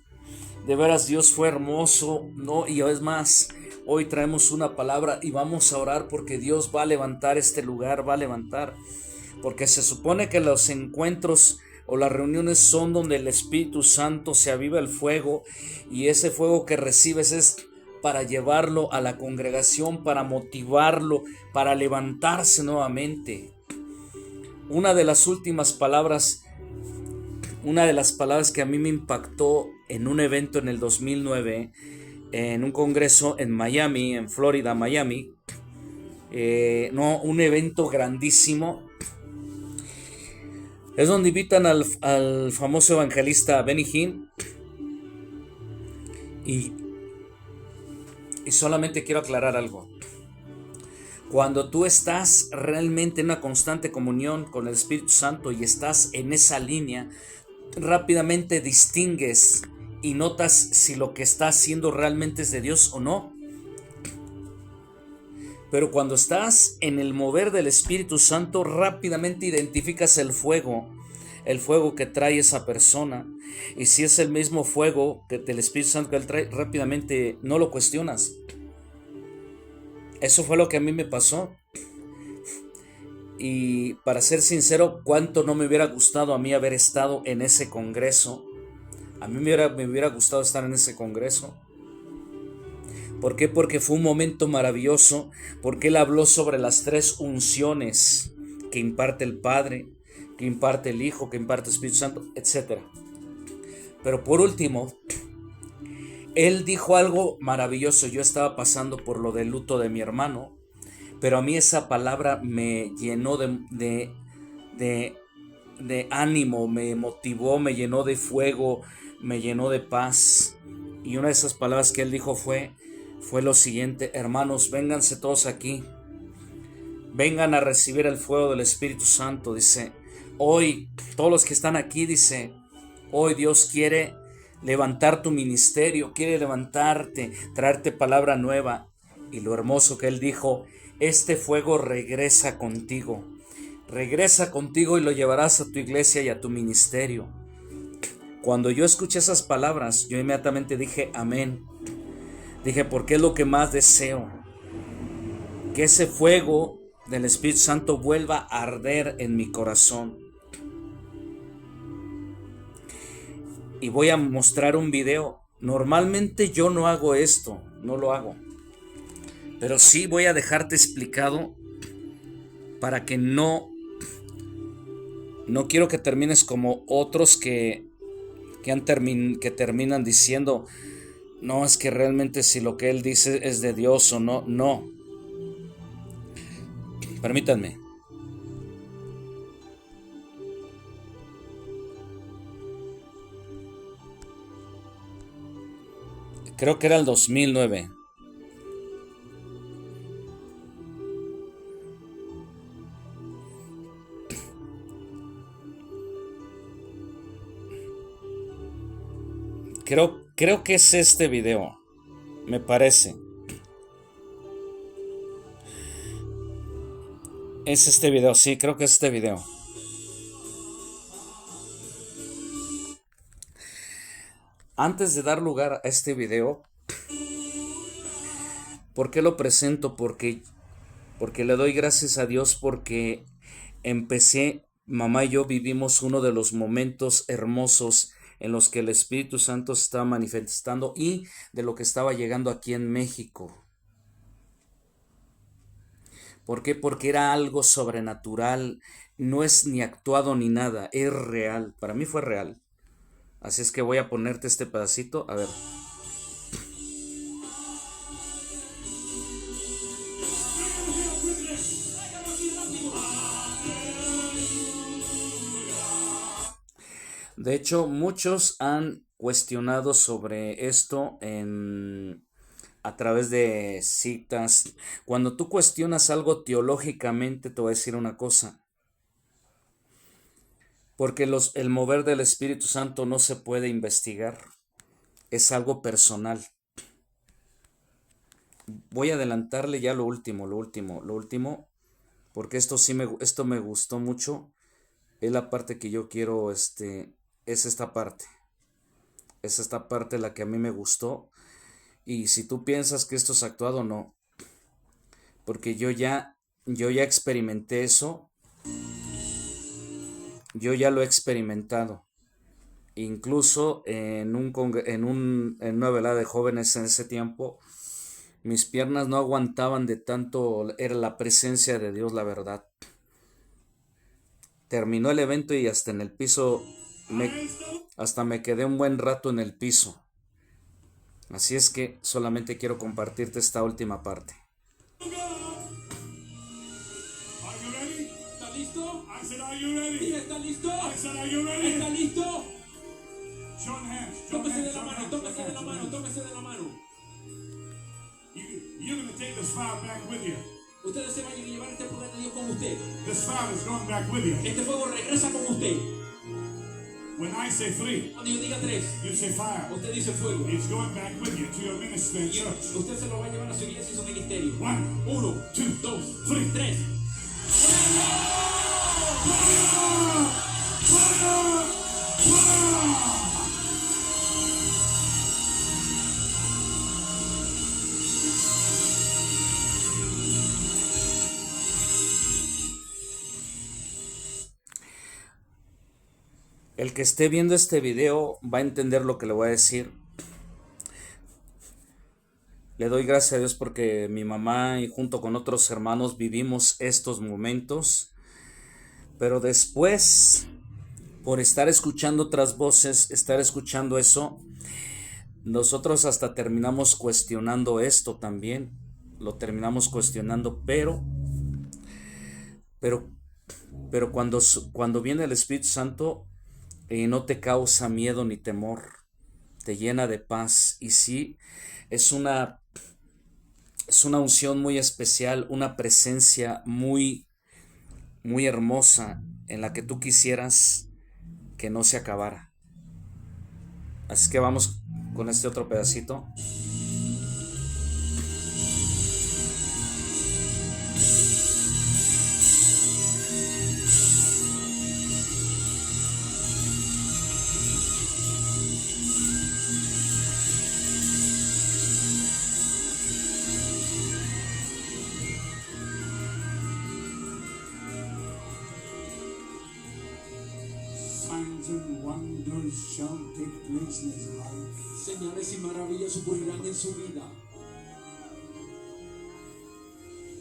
de veras Dios fue hermoso, no, y es más, hoy traemos una palabra y vamos a orar porque Dios va a levantar este lugar, va a levantar, porque se supone que los encuentros o las reuniones son donde el Espíritu Santo se aviva el fuego, y ese fuego que recibes es para llevarlo a la congregación, para motivarlo, para levantarse nuevamente. Una de las palabras que a mí me impactó en un evento en el 2009, en un congreso en Miami, en Florida, Miami. No, un evento grandísimo. Es donde invitan al famoso evangelista Benny Hinn. Y, y solamente quiero aclarar algo. Cuando tú estás realmente en una constante comunión con el Espíritu Santo y estás en esa línea, rápidamente distingues y notas si lo que estás haciendo realmente es de Dios o no. Pero cuando estás en el mover del Espíritu Santo, rápidamente identificas el fuego que trae esa persona. Y si es el mismo fuego del Espíritu Santo que él trae, rápidamente no lo cuestionas. Eso fue lo que a mí me pasó. Y para ser sincero, cuánto no me hubiera gustado a mí haber estado en ese congreso. A mí me hubiera gustado estar en ese congreso. ¿Por qué? Porque fue un momento maravilloso, porque él habló sobre las 3 unciones que imparte el Padre, que imparte el Hijo, que imparte el Espíritu Santo, etc. Pero por último, él dijo algo maravilloso. Yo estaba pasando por lo del luto de mi hermano, pero a mí esa palabra me llenó de ánimo, me motivó, me llenó de fuego, me llenó de paz. Y una de esas palabras que él dijo fue lo siguiente: hermanos, vénganse todos aquí, vengan a recibir el fuego del Espíritu Santo. Dice, hoy, todos los que están aquí, dice, hoy Dios quiere levantar tu ministerio, quiere levantarte, traerte palabra nueva. Y lo hermoso que él dijo, este fuego regresa contigo y lo llevarás a tu iglesia y a tu ministerio. Cuando yo escuché esas palabras, yo inmediatamente dije, amén. Dije, porque es lo que más deseo, que ese fuego del Espíritu Santo vuelva a arder en mi corazón. Y voy a mostrar un video. Normalmente yo no hago esto, no lo hago. Pero sí voy a dejarte explicado para que no quiero que termines como otros que terminan diciendo, no, es que realmente si lo que él dice es de Dios o no. No. Permítanme. Creo que era el 2009. Creo que es este video. Me parece. Es este video, sí, creo que es este video. Antes de dar lugar a este video, ¿por qué lo presento? Porque le doy gracias a Dios porque mamá y yo vivimos uno de los momentos hermosos en los que el Espíritu Santo se estaba manifestando y de lo que estaba llegando aquí en México. ¿Por qué? Porque era algo sobrenatural, no es ni actuado ni nada, es real. Para mí fue real. Así es que voy a ponerte este pedacito, a ver. De hecho, muchos han cuestionado sobre esto a través de citas. Cuando tú cuestionas algo teológicamente, te voy a decir una cosa. Porque el mover del Espíritu Santo no se puede investigar. Es algo personal. Voy a adelantarle ya lo último, porque esto me gustó mucho. Es la parte que yo quiero, es esta parte. Es esta parte la que a mí me gustó. Y si tú piensas que esto es actuado, no. Porque yo ya experimenté eso. Yo ya lo he experimentado. Incluso en una velada de jóvenes en ese tiempo, mis piernas no aguantaban de tanto, era la presencia de Dios, la verdad. Terminó el evento y hasta en el piso hasta me quedé un buen rato en el piso. Así es que solamente quiero compartirte esta última parte. ¿Está listo? Dije, ¿está listo? ¿Está listo? Tómese de la mano, tómese de la mano, tómese de la mano. You're going to take this fire back with you. Ustedes se van a llevar este poder de Dios con usted. This fire is going back with you. Este fuego regresa con usted. When I say 3, Cuando yo diga 3, you say fire. usted dice fuego. It's going back with you to your ministry and church. Usted se lo va a llevar a su iglesia y su ministerio. 1, 1, 2, 2, 3. 3. El que esté viendo este video va a entender lo que le voy a decir. Le doy gracias a Dios porque mi mamá y junto con otros hermanos vivimos estos momentos. Pero después, por estar escuchando otras voces, estar escuchando eso, nosotros hasta terminamos cuestionando esto también. Lo terminamos cuestionando, pero cuando viene el Espíritu Santo, no te causa miedo ni temor, te llena de paz. Y sí, es una unción muy especial, una presencia muy, muy hermosa en la que tú quisieras que no se acabara. Así que vamos con este otro pedacito. Signs and wonders shall take place in his life. Señales y maravillas ocurrirán en su vida.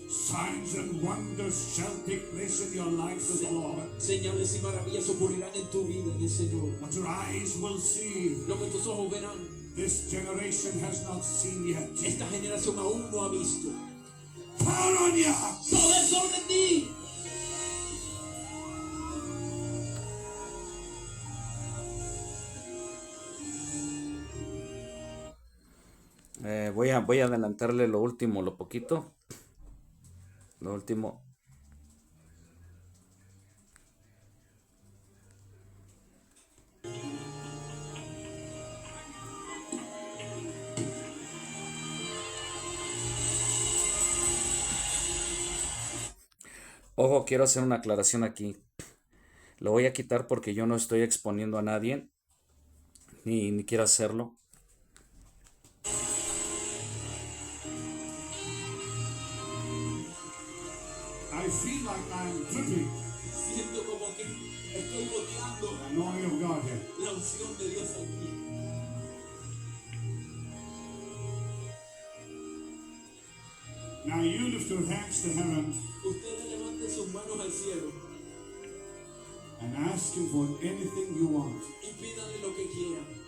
Signs and wonders shall take place in your life with the Lord. Señales y maravillas ocurrirán en tu vida en el Señor. What your eyes will see, Lo que tus ojos verán, this generation has not seen yet. esta generación aún no ha visto. Power on you! Poder sobre ti. Voy a adelantarle lo último, lo poquito. Lo último. Ojo, quiero hacer una aclaración aquí. Lo voy a quitar porque yo no estoy exponiendo a nadie, ni quiero hacerlo. I feel like I'm dripping Siento como que estoy goteando the anointing of God here. la unción de Dios aquí. Now you lift your hands to heaven Ustedes levanten sus manos al cielo and ask Him for anything you want. y pídanle lo que quieran.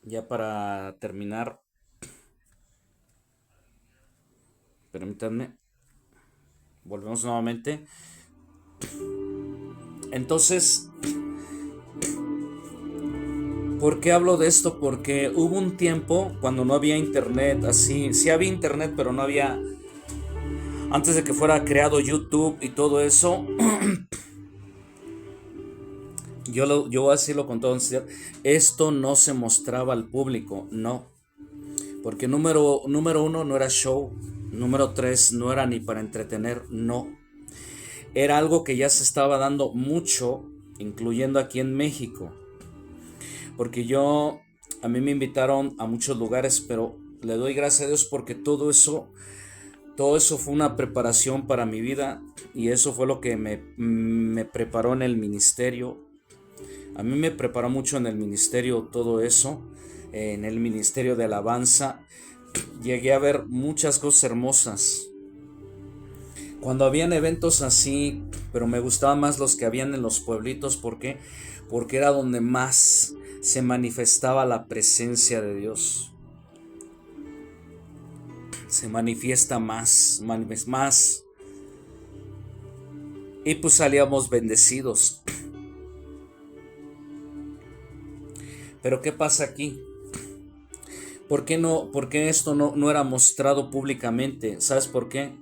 Ya para terminar, permítanme, volvemos nuevamente. Entonces, ¿por qué hablo de esto? Porque hubo un tiempo cuando no había internet, así, sí había internet, pero no había, antes de que fuera creado YouTube y todo eso. Yo voy a decirlo con todo honestidad, esto no se mostraba al público, no. Porque número uno no era show, número 3 no era ni para entretener, no. Era algo que ya se estaba dando mucho, incluyendo aquí en México. Porque a mí me invitaron a muchos lugares, pero le doy gracias a Dios porque todo eso fue una preparación para mi vida y eso fue lo que me preparó en el ministerio. A mí me preparó mucho en el ministerio todo eso, en el ministerio de alabanza. Llegué a ver muchas cosas hermosas. Cuando habían eventos así, pero me gustaban más los que habían en los pueblitos. ¿Por qué? Porque era donde más se manifestaba la presencia de Dios. Se manifiesta más. Y pues salíamos bendecidos. Pero ¿qué pasa aquí? ¿Por qué esto no era mostrado públicamente? ¿Sabes por qué?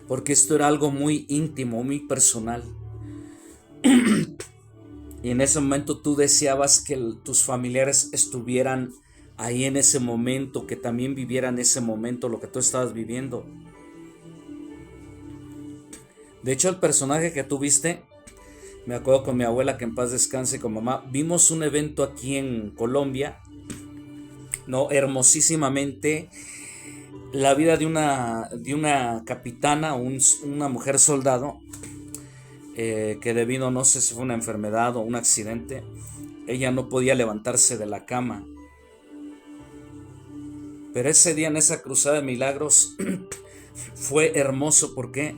Porque esto era algo muy íntimo, muy personal. Y en ese momento tú deseabas que tus familiares estuvieran ahí en ese momento, que también vivieran ese momento, lo que tú estabas viviendo. De hecho, el personaje que tú viste, me acuerdo con mi abuela, que en paz descanse, con mamá, vimos un evento aquí en Colombia, no, hermosísimamente, la vida de una capitana, una mujer soldado, que debido, no sé si fue una enfermedad o un accidente, ella no podía levantarse de la cama. Pero ese día en esa cruzada de milagros fue hermoso. ¿Por qué?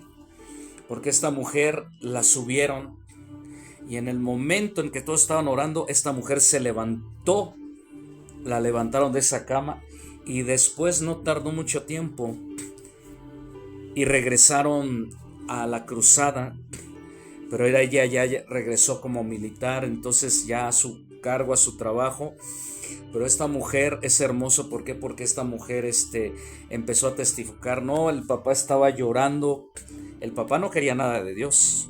Porque esta mujer la subieron y en el momento en que todos estaban orando, esta mujer se levantó, la levantaron de esa cama y después no tardó mucho tiempo y regresaron a la cruzada, pero ella ya regresó como militar, entonces ya a su cargo, a su trabajo. Pero esta mujer es hermoso. ¿Por qué? Porque esta mujer empezó a testificar. No, el papá estaba llorando. El papá no quería nada de Dios.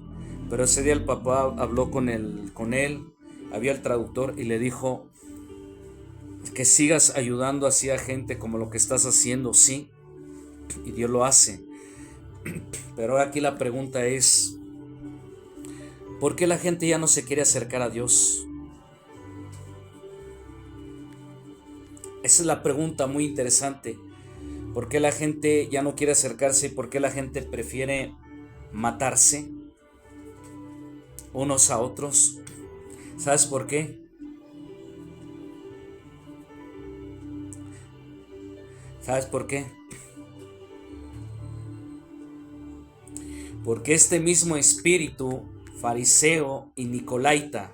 Pero ese día el papá habló con él. Había el traductor y le dijo que sigas ayudando así a gente como lo que estás haciendo. Sí. Y Dios lo hace. Pero aquí la pregunta es, ¿por qué la gente ya no se quiere acercar a Dios? Esa es la pregunta muy interesante. ¿Por qué la gente ya no quiere acercarse? ¿Y por qué la gente prefiere matarse unos a otros? ¿Sabes por qué? ¿Sabes por qué? Porque este mismo espíritu fariseo y nicolaita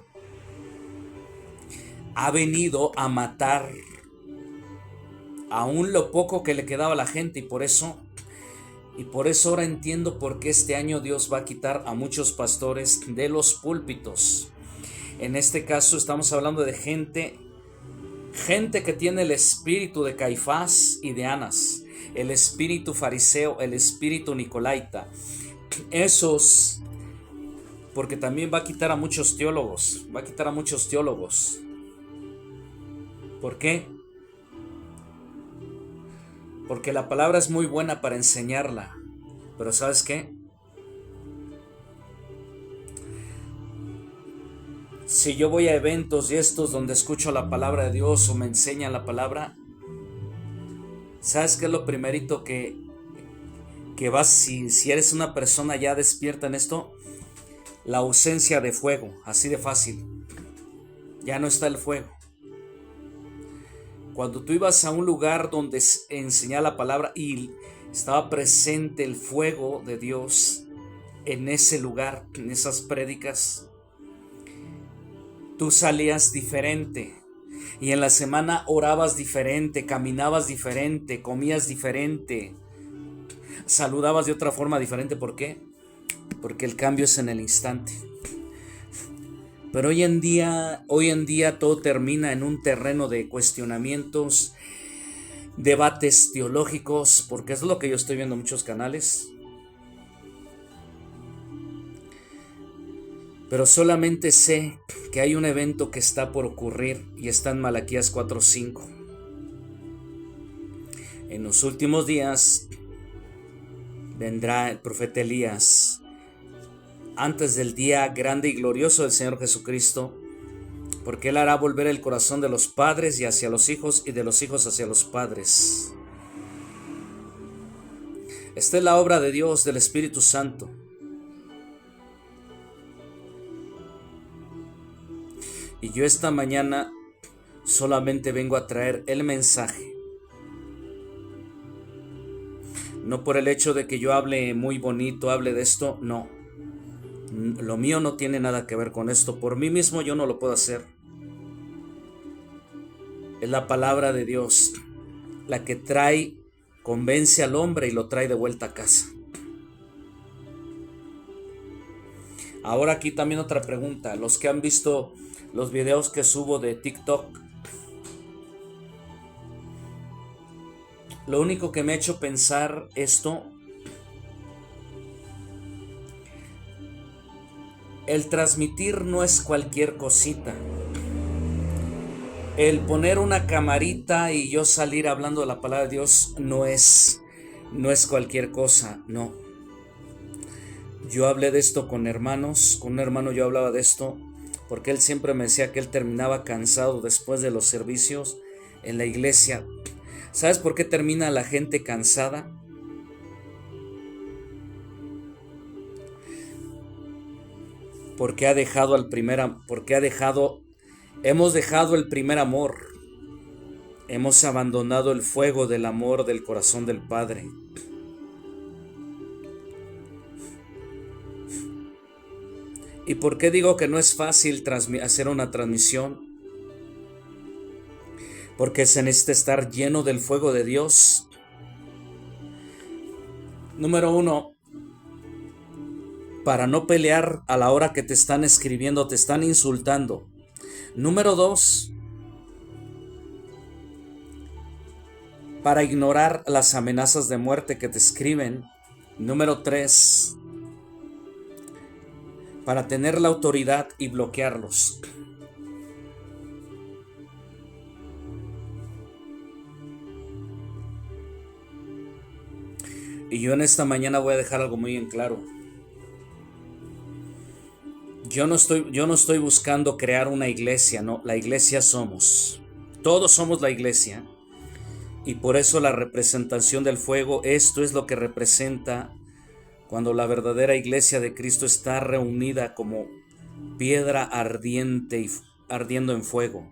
ha venido a matar aún lo poco que le quedaba a la gente, y por eso ahora entiendo por qué este año Dios va a quitar a muchos pastores de los púlpitos. En este caso estamos hablando de gente que tiene el espíritu de Caifás y de Anás, el espíritu fariseo, el espíritu nicolaita. Esos, porque también va a quitar a muchos teólogos, ¿Por qué? Porque la palabra es muy buena para enseñarla, pero ¿sabes qué? Si yo voy a eventos y estos donde escucho la palabra de Dios o me enseñan la palabra, ¿sabes qué es lo primerito que vas, si eres una persona ya despierta en esto? La ausencia de fuego, así de fácil. Ya no está el fuego. Cuando tú ibas a un lugar donde enseñaba la palabra y estaba presente el fuego de Dios en ese lugar, en esas prédicas, tú salías diferente. Y en la semana orabas diferente, caminabas diferente, comías diferente, saludabas de otra forma diferente. ¿Por qué? Porque el cambio es en el instante. Pero hoy en día todo termina en un terreno de cuestionamientos, debates teológicos, porque es lo que yo estoy viendo en muchos canales. Pero solamente sé que hay un evento que está por ocurrir y está en Malaquías 4:5. En los últimos días vendrá el profeta Elías, antes del día grande y glorioso del Señor Jesucristo, porque Él hará volver el corazón de los padres y hacia los hijos, y de los hijos hacia los padres. Esta es la obra de Dios, del Espíritu Santo. Y yo esta mañana solamente vengo a traer el mensaje. No por el hecho de que yo hable muy bonito, hable de esto, no. Lo mío no tiene nada que ver con esto. Por mí mismo yo no lo puedo hacer. Es la palabra de Dios la que convence al hombre y lo trae de vuelta a casa. Ahora aquí también otra pregunta. Los que han visto los videos que subo de TikTok, lo único que me ha hecho pensar esto, el transmitir no es cualquier cosita. El poner una camarita y yo salir hablando de la palabra de Dios no es cualquier cosa, no. Yo hablé de esto con hermanos, con un hermano yo hablaba de esto, porque él siempre me decía que él terminaba cansado después de los servicios en la iglesia. ¿Sabes por qué termina la gente cansada? Porque hemos dejado el primer amor. Hemos abandonado el fuego del amor del corazón del Padre. ¿Y por qué digo que no es fácil hacer una transmisión? Porque se necesita estar lleno del fuego de Dios. Número 1, para no pelear a la hora que te están escribiendo, te están insultando. Número 2, para ignorar las amenazas de muerte que te escriben. Número 3, para tener la autoridad y bloquearlos. Y yo en esta mañana voy a dejar algo muy en claro. Yo no estoy buscando crear una iglesia, no, la iglesia somos. Todos somos la iglesia. Y por eso la representación del fuego, esto es lo que representa cuando la verdadera iglesia de Cristo está reunida como piedra ardiente y ardiendo en fuego.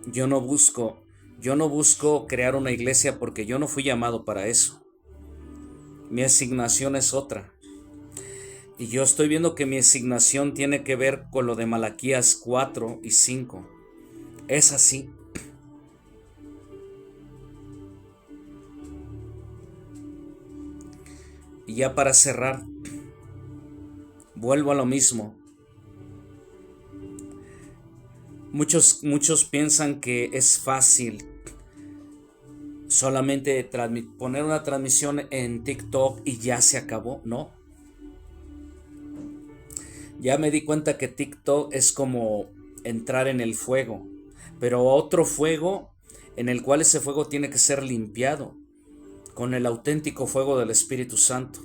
Yo no busco crear una iglesia porque yo no fui llamado para eso. Mi asignación es otra. Y yo estoy viendo que mi asignación tiene que ver con lo de Malaquías 4 y 5. Es así. Y ya para cerrar, vuelvo a lo mismo. Muchos piensan que es fácil solamente poner una transmisión en TikTok y ya se acabó. No. Ya me di cuenta que TikTok es como entrar en el fuego, pero otro fuego en el cual ese fuego tiene que ser limpiado con el auténtico fuego del Espíritu Santo.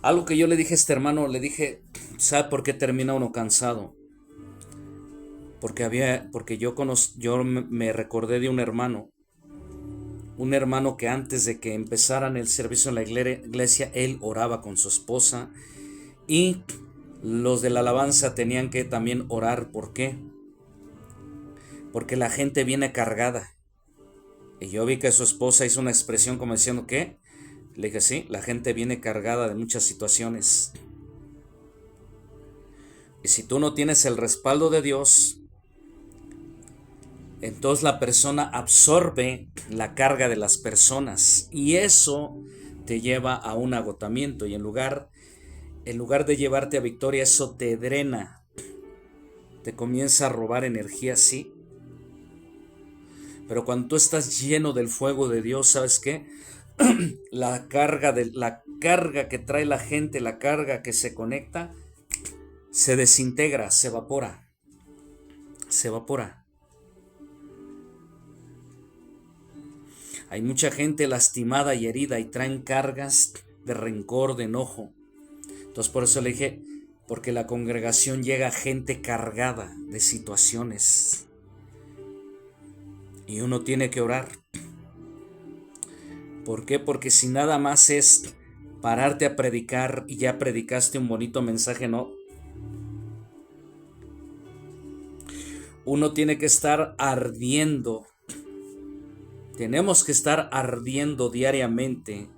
Algo que yo le dije a este hermano, le dije, ¿sabe por qué termina uno cansado? Porque yo me recordé de un hermano que antes de que empezaran el servicio en la iglesia, él oraba con su esposa y los de la alabanza tenían que también orar. ¿Por qué? Porque la gente viene cargada. Y yo vi que su esposa hizo una expresión como diciendo, ¿qué? Le dije, sí, la gente viene cargada de muchas situaciones. Y si tú no tienes el respaldo de Dios, entonces la persona absorbe la carga de las personas y eso te lleva a un agotamiento y en lugar de llevarte a victoria, eso te drena, te comienza a robar energía, sí. Pero cuando tú estás lleno del fuego de Dios, ¿sabes qué? La carga que trae la gente, la carga que se conecta, se desintegra, se evapora. Hay mucha gente lastimada y herida y traen cargas de rencor, de enojo. Entonces por eso le dije, porque la congregación llega gente cargada de situaciones. Y uno tiene que orar. ¿Por qué? Porque si nada más es pararte a predicar y ya predicaste un bonito mensaje, no. Uno tiene que estar ardiendo. Tenemos que estar ardiendo diariamente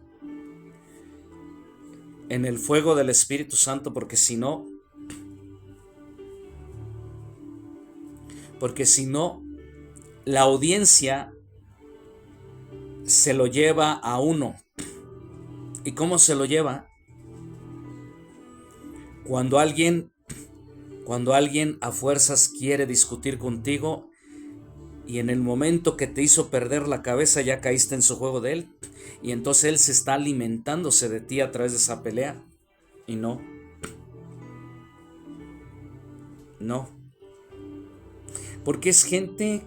en el fuego del Espíritu Santo, porque si no, la audiencia se lo lleva a uno. ¿Y cómo se lo lleva? Cuando alguien a fuerzas quiere discutir contigo y en el momento que te hizo perder la cabeza ya caíste en su juego de él, y entonces él se está alimentándose de ti a través de esa pelea. Y no, porque es gente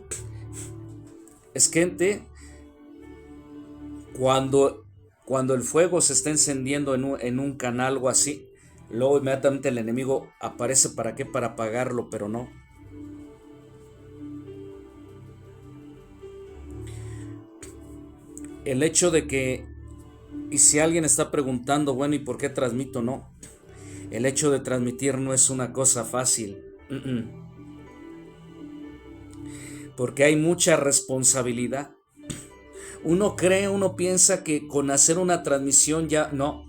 cuando el fuego se está encendiendo en un canal o así, luego inmediatamente el enemigo aparece. ¿Para qué? Para apagarlo, pero no. El hecho de que, y si alguien está preguntando, bueno, ¿y por qué transmito? No. El hecho de transmitir no es una cosa fácil. Porque hay mucha responsabilidad. Uno piensa que con hacer una transmisión ya, no.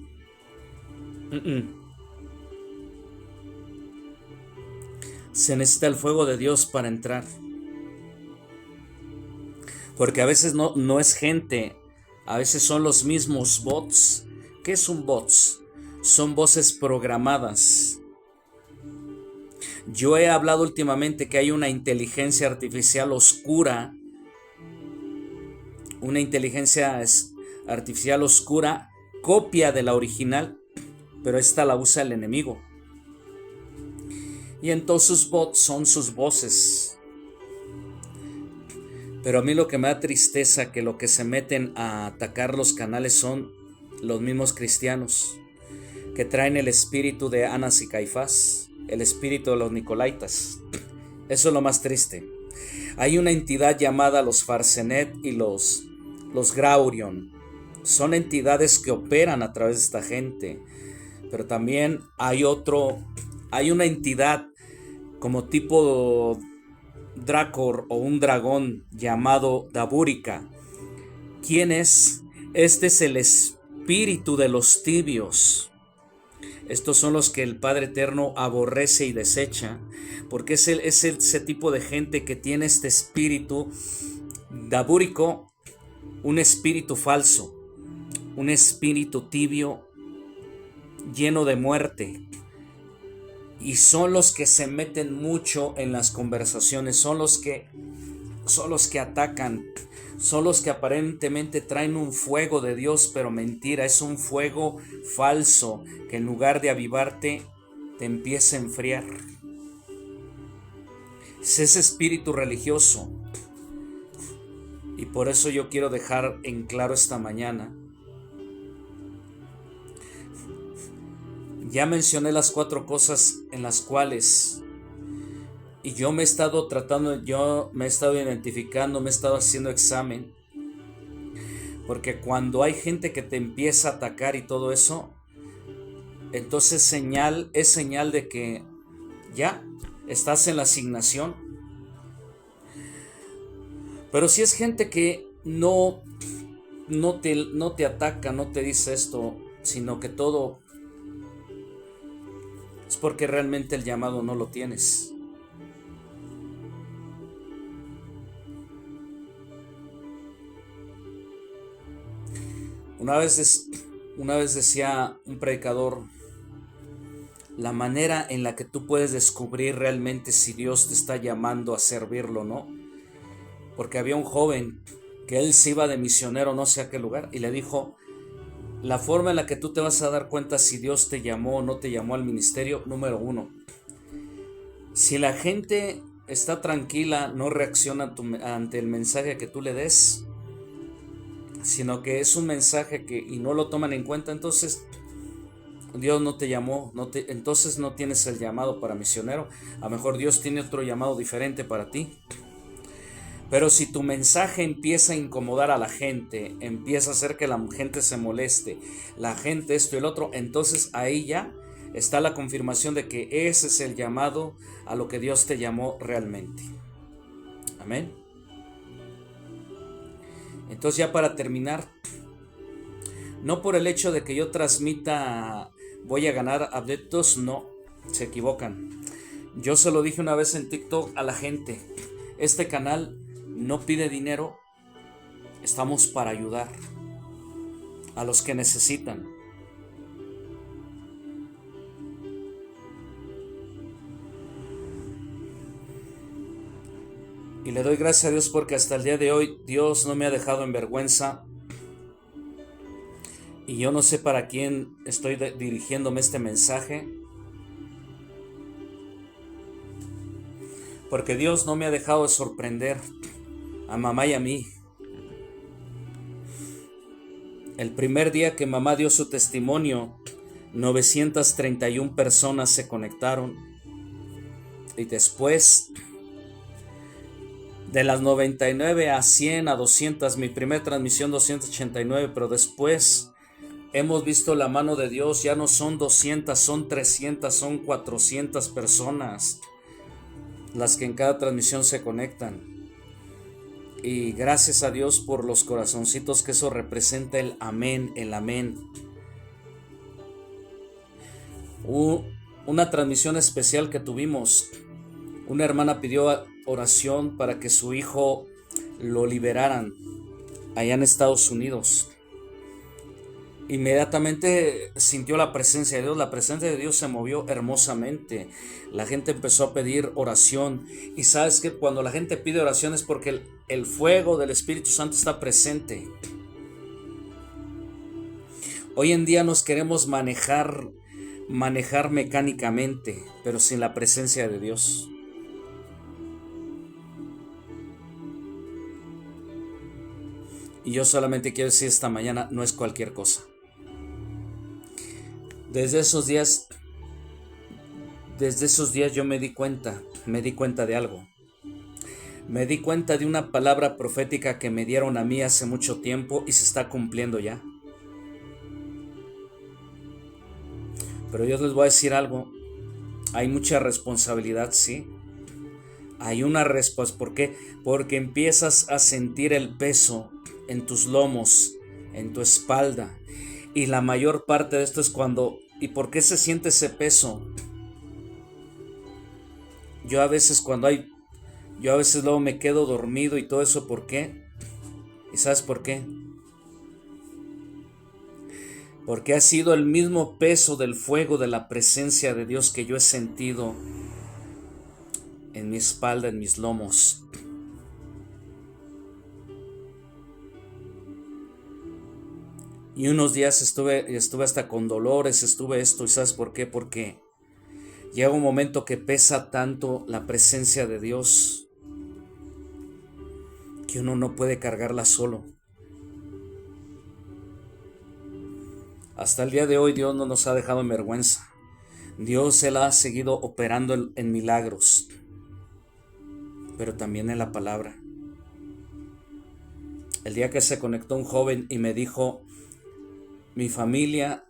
Se necesita el fuego de Dios para entrar. Porque a veces no es gente, a veces son los mismos bots. ¿Qué es un bots? Son voces programadas. Yo he hablado últimamente que hay una inteligencia artificial oscura. Una inteligencia artificial oscura, copia de la original, pero esta la usa el enemigo. Y entonces sus bots son sus voces. Pero a mí lo que me da tristeza que lo que se meten a atacar los canales son los mismos cristianos que traen el espíritu de Anás y Caifás, el espíritu de los Nicolaitas. Eso es lo más triste. Hay una entidad llamada los Farsenet y los Graurion. Son entidades que operan a través de esta gente. Pero también hay una entidad como tipo Dracor o un dragón llamado Dabúrica. ¿Quién es? Este es el espíritu de los tibios. Estos son los que el Padre Eterno aborrece y desecha, porque es ese tipo de gente que tiene este espíritu dabúrico, un espíritu falso, un espíritu tibio, lleno de muerte. Y son los que se meten mucho en las conversaciones, son los que atacan, son los que aparentemente traen un fuego de Dios, pero mentira, es un fuego falso que en lugar de avivarte, te empieza a enfriar. Es ese espíritu religioso. Y por eso yo quiero dejar en claro esta mañana. Ya mencioné las 4 cosas en las cuales y yo me he estado identificando, me he estado haciendo examen. Porque cuando hay gente que te empieza a atacar y todo eso, entonces es señal de que ya estás en la asignación. Pero si es gente que no te ataca, no te dice esto, sino que todo es porque realmente el llamado no lo tienes. Una vez decía un predicador, la manera en la que tú puedes descubrir realmente si Dios te está llamando a servirlo o no. Porque había un joven que él se iba de misionero no sé a qué lugar y le dijo, la forma en la que tú te vas a dar cuenta si Dios te llamó o no te llamó al ministerio, número 1. Si la gente está tranquila, no reacciona ante el mensaje que tú le des, sino que es un mensaje y no lo toman en cuenta, entonces Dios no te llamó, entonces no tienes el llamado para misionero. A lo mejor Dios tiene otro llamado diferente para ti. Pero si tu mensaje empieza a incomodar a la gente, empieza a hacer que la gente se moleste, la gente esto y el otro, entonces ahí ya está la confirmación de que ese es el llamado a lo que Dios te llamó realmente. Amén. Entonces, ya para terminar, no por el hecho de que yo transmita voy a ganar adeptos, no, se equivocan. Yo se lo dije una vez en TikTok a la gente, este canal no pide dinero, estamos para ayudar a los que necesitan. Y le doy gracias a Dios porque hasta el día de hoy Dios no me ha dejado en vergüenza. Y yo no sé para quién estoy dirigiéndome este mensaje. Porque Dios no me ha dejado de sorprender a mamá y a mí. El primer día que mamá dio su testimonio, 931 personas se conectaron. Y después, de las 99 a 100 a 200, mi primera transmisión 289, pero después hemos visto la mano de Dios, ya no son 200, son 300, son 400 personas las que en cada transmisión se conectan. Y gracias a Dios por los corazoncitos, que eso representa el amén, el amén. Una transmisión especial que tuvimos, una hermana pidió oración para que su hijo lo liberaran allá en Estados Unidos. Inmediatamente sintió la presencia de Dios. La presencia de Dios se movió hermosamente. La gente empezó a pedir oración. Y sabes que cuando la gente pide oración es porque el fuego del Espíritu Santo está presente. Hoy en día nos queremos manejar mecánicamente, pero sin la presencia de Dios. Y yo solamente quiero decir esta mañana, no es cualquier cosa. Desde esos días yo me di cuenta de algo. Me di cuenta de una palabra profética que me dieron a mí hace mucho tiempo y se está cumpliendo ya. Pero yo les voy a decir algo. Hay mucha responsabilidad, sí. Hay una responsabilidad. ¿Por qué? Porque empiezas a sentir el peso en tus lomos, en tu espalda. Y la mayor parte de esto es cuando... ¿Y por qué se siente ese peso? Yo a veces luego me quedo dormido y todo eso, ¿por qué? ¿Y sabes por qué? Porque ha sido el mismo peso del fuego de la presencia de Dios que yo he sentido en mi espalda, en mis lomos. Y unos días estuve hasta con dolores, estuve esto, ¿y sabes por qué? Porque llega un momento que pesa tanto la presencia de Dios que uno no puede cargarla solo. Hasta el día de hoy Dios no nos ha dejado en vergüenza. Dios Él ha seguido operando en milagros, pero también en la palabra. El día que se conectó un joven y me dijo: mi familia,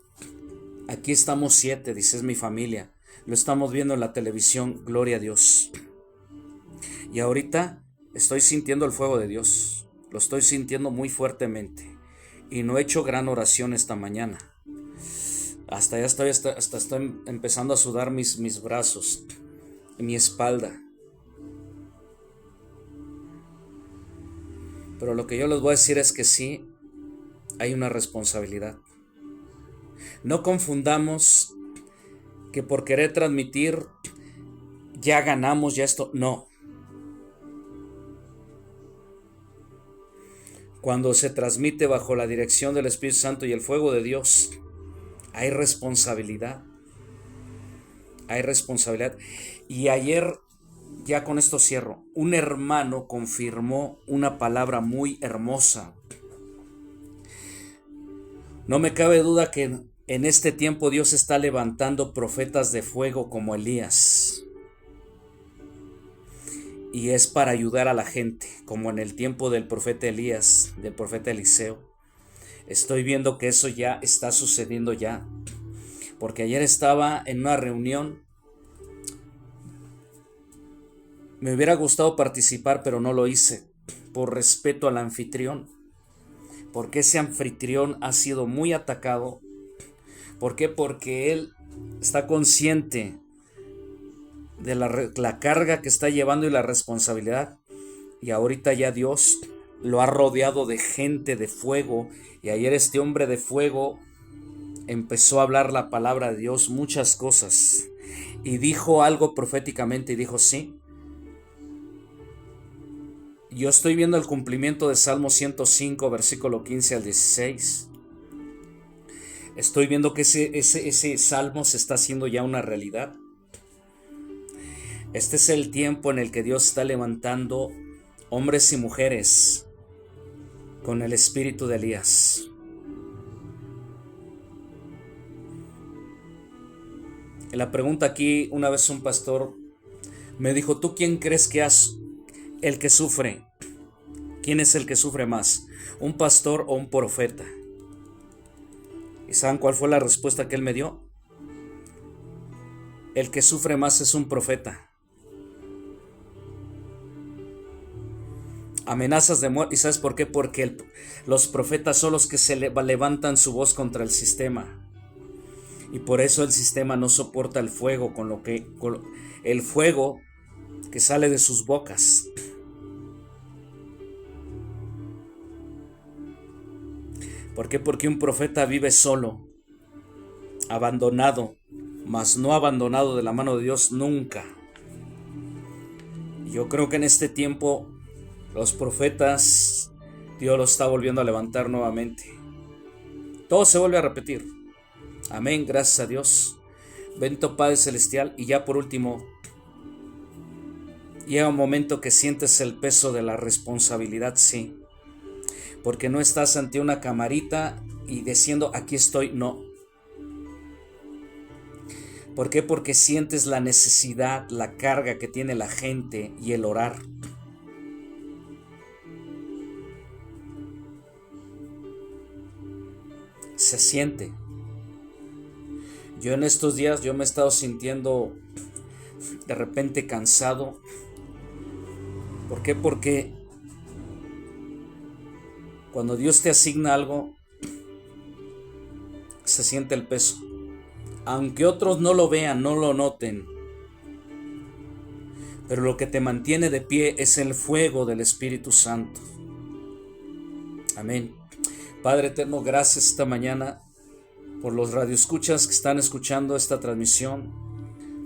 aquí estamos 7, dice, es mi familia. Lo estamos viendo en la televisión, gloria a Dios. Y ahorita estoy sintiendo el fuego de Dios. Lo estoy sintiendo muy fuertemente. Y no he hecho gran oración esta mañana. Hasta estoy empezando a sudar mis brazos y mi espalda. Pero lo que yo les voy a decir es que sí, hay una responsabilidad. No confundamos que por querer transmitir ya ganamos, ya esto, no. Cuando se transmite bajo la dirección del Espíritu Santo y el fuego de Dios, hay responsabilidad. Hay responsabilidad. Y ayer, ya con esto cierro, un hermano confirmó una palabra muy hermosa. No me cabe duda que en este tiempo Dios está levantando profetas de fuego como Elías. Y es para ayudar a la gente. como en el tiempo del profeta Elías, del profeta Eliseo. Estoy viendo que eso ya está sucediendo ya, porque ayer estaba en una reunión. Me hubiera gustado participar, pero no lo hice, por respeto al anfitrión, porque ese anfitrión ha sido muy atacado. ¿Por qué? Porque él está consciente de la carga que está llevando y la responsabilidad, y ahorita ya Dios lo ha rodeado de gente de fuego, y ayer este hombre de fuego empezó a hablar la palabra de Dios, muchas cosas, y dijo algo proféticamente, y dijo: sí, yo estoy viendo el cumplimiento de Salmo 105, versículo 15 al 16. Estoy viendo que ese salmo se está haciendo ya una realidad. Este es el tiempo en el que Dios está levantando hombres y mujeres con el espíritu de Elías. En la pregunta aquí, una vez un pastor me dijo: ¿tú quién crees que es el que sufre? ¿Quién es el que sufre más? ¿Un pastor o un profeta? ¿Y saben cuál fue la respuesta que él me dio? El que sufre más es un profeta. Amenazas de muerte. ¿Y sabes por qué? Porque los profetas son los que levantan su voz contra el sistema. Y por eso el sistema no soporta el fuego, con el fuego que sale de sus bocas. ¿Por qué? Porque un profeta vive solo, abandonado, mas no abandonado de la mano de Dios nunca. Yo creo que en este tiempo los profetas, Dios los está volviendo a levantar nuevamente. Todo se vuelve a repetir. Amén, gracias a Dios. Bendito Padre Celestial. Y ya por último, llega un momento que sientes el peso de la responsabilidad, sí. Porque no estás ante una camarita y diciendo: aquí estoy, no. ¿Por qué? Porque sientes la necesidad, la carga que tiene la gente y el orar. Se siente. Yo en estos días me he estado sintiendo de repente cansado. ¿Por qué? Porque cuando Dios te asigna algo, se siente el peso. Aunque otros no lo vean, no lo noten. Pero lo que te mantiene de pie es el fuego del Espíritu Santo. Amén. Padre eterno, gracias esta mañana por los radioescuchas que están escuchando esta transmisión.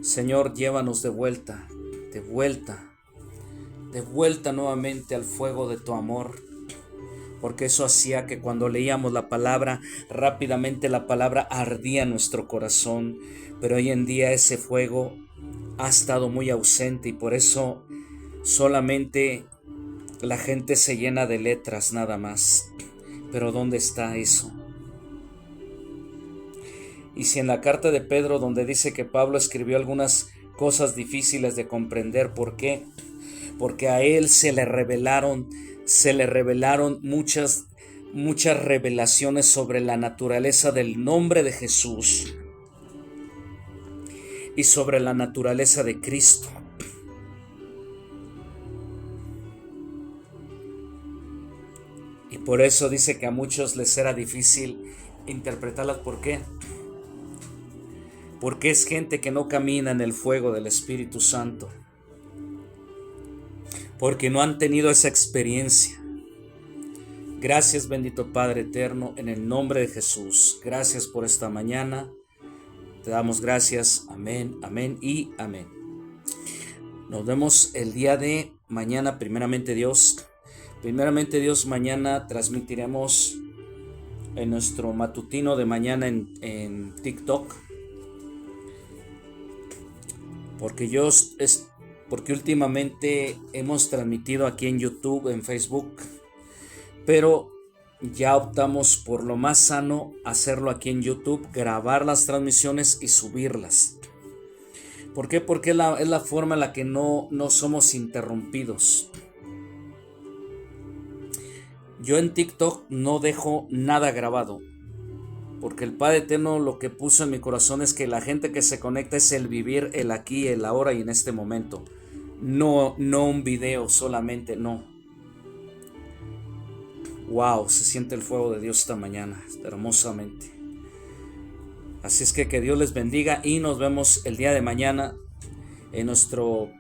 Señor, llévanos de vuelta nuevamente al fuego de tu amor. Porque eso hacía que cuando leíamos la palabra, rápidamente la palabra ardía en nuestro corazón. Pero hoy en día ese fuego ha estado muy ausente, y por eso solamente la gente se llena de letras nada más. Pero ¿dónde está eso? Y si en la carta de Pedro, donde dice que Pablo escribió algunas cosas difíciles de comprender, ¿por qué? Porque a él se le revelaron muchas revelaciones sobre la naturaleza del nombre de Jesús y sobre la naturaleza de Cristo. Y por eso dice que a muchos les era difícil interpretarlas. ¿Por qué? Porque es gente que no camina en el fuego del Espíritu Santo. Porque no han tenido esa experiencia. Gracias, bendito Padre eterno, en el nombre de Jesús. Gracias por esta mañana. Te damos gracias. Amén, amén y amén. Nos vemos el día de mañana, primeramente Dios. Primeramente Dios, mañana transmitiremos en nuestro matutino de mañana en TikTok. Porque últimamente hemos transmitido aquí en YouTube, en Facebook, pero ya optamos por lo más sano hacerlo aquí en YouTube, grabar las transmisiones y subirlas. ¿Por qué? Porque es la forma en la que no somos interrumpidos. Yo en TikTok no dejo nada grabado, porque el Padre Eterno lo que puso en mi corazón es que la gente que se conecta es el vivir el aquí, el ahora y en este momento. No un video solamente, no. Wow, se siente el fuego de Dios esta mañana, hermosamente. Así es que Dios les bendiga y nos vemos el día de mañana en nuestro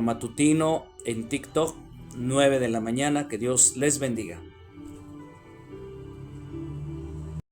matutino en TikTok, 9 de la mañana. Que Dios les bendiga.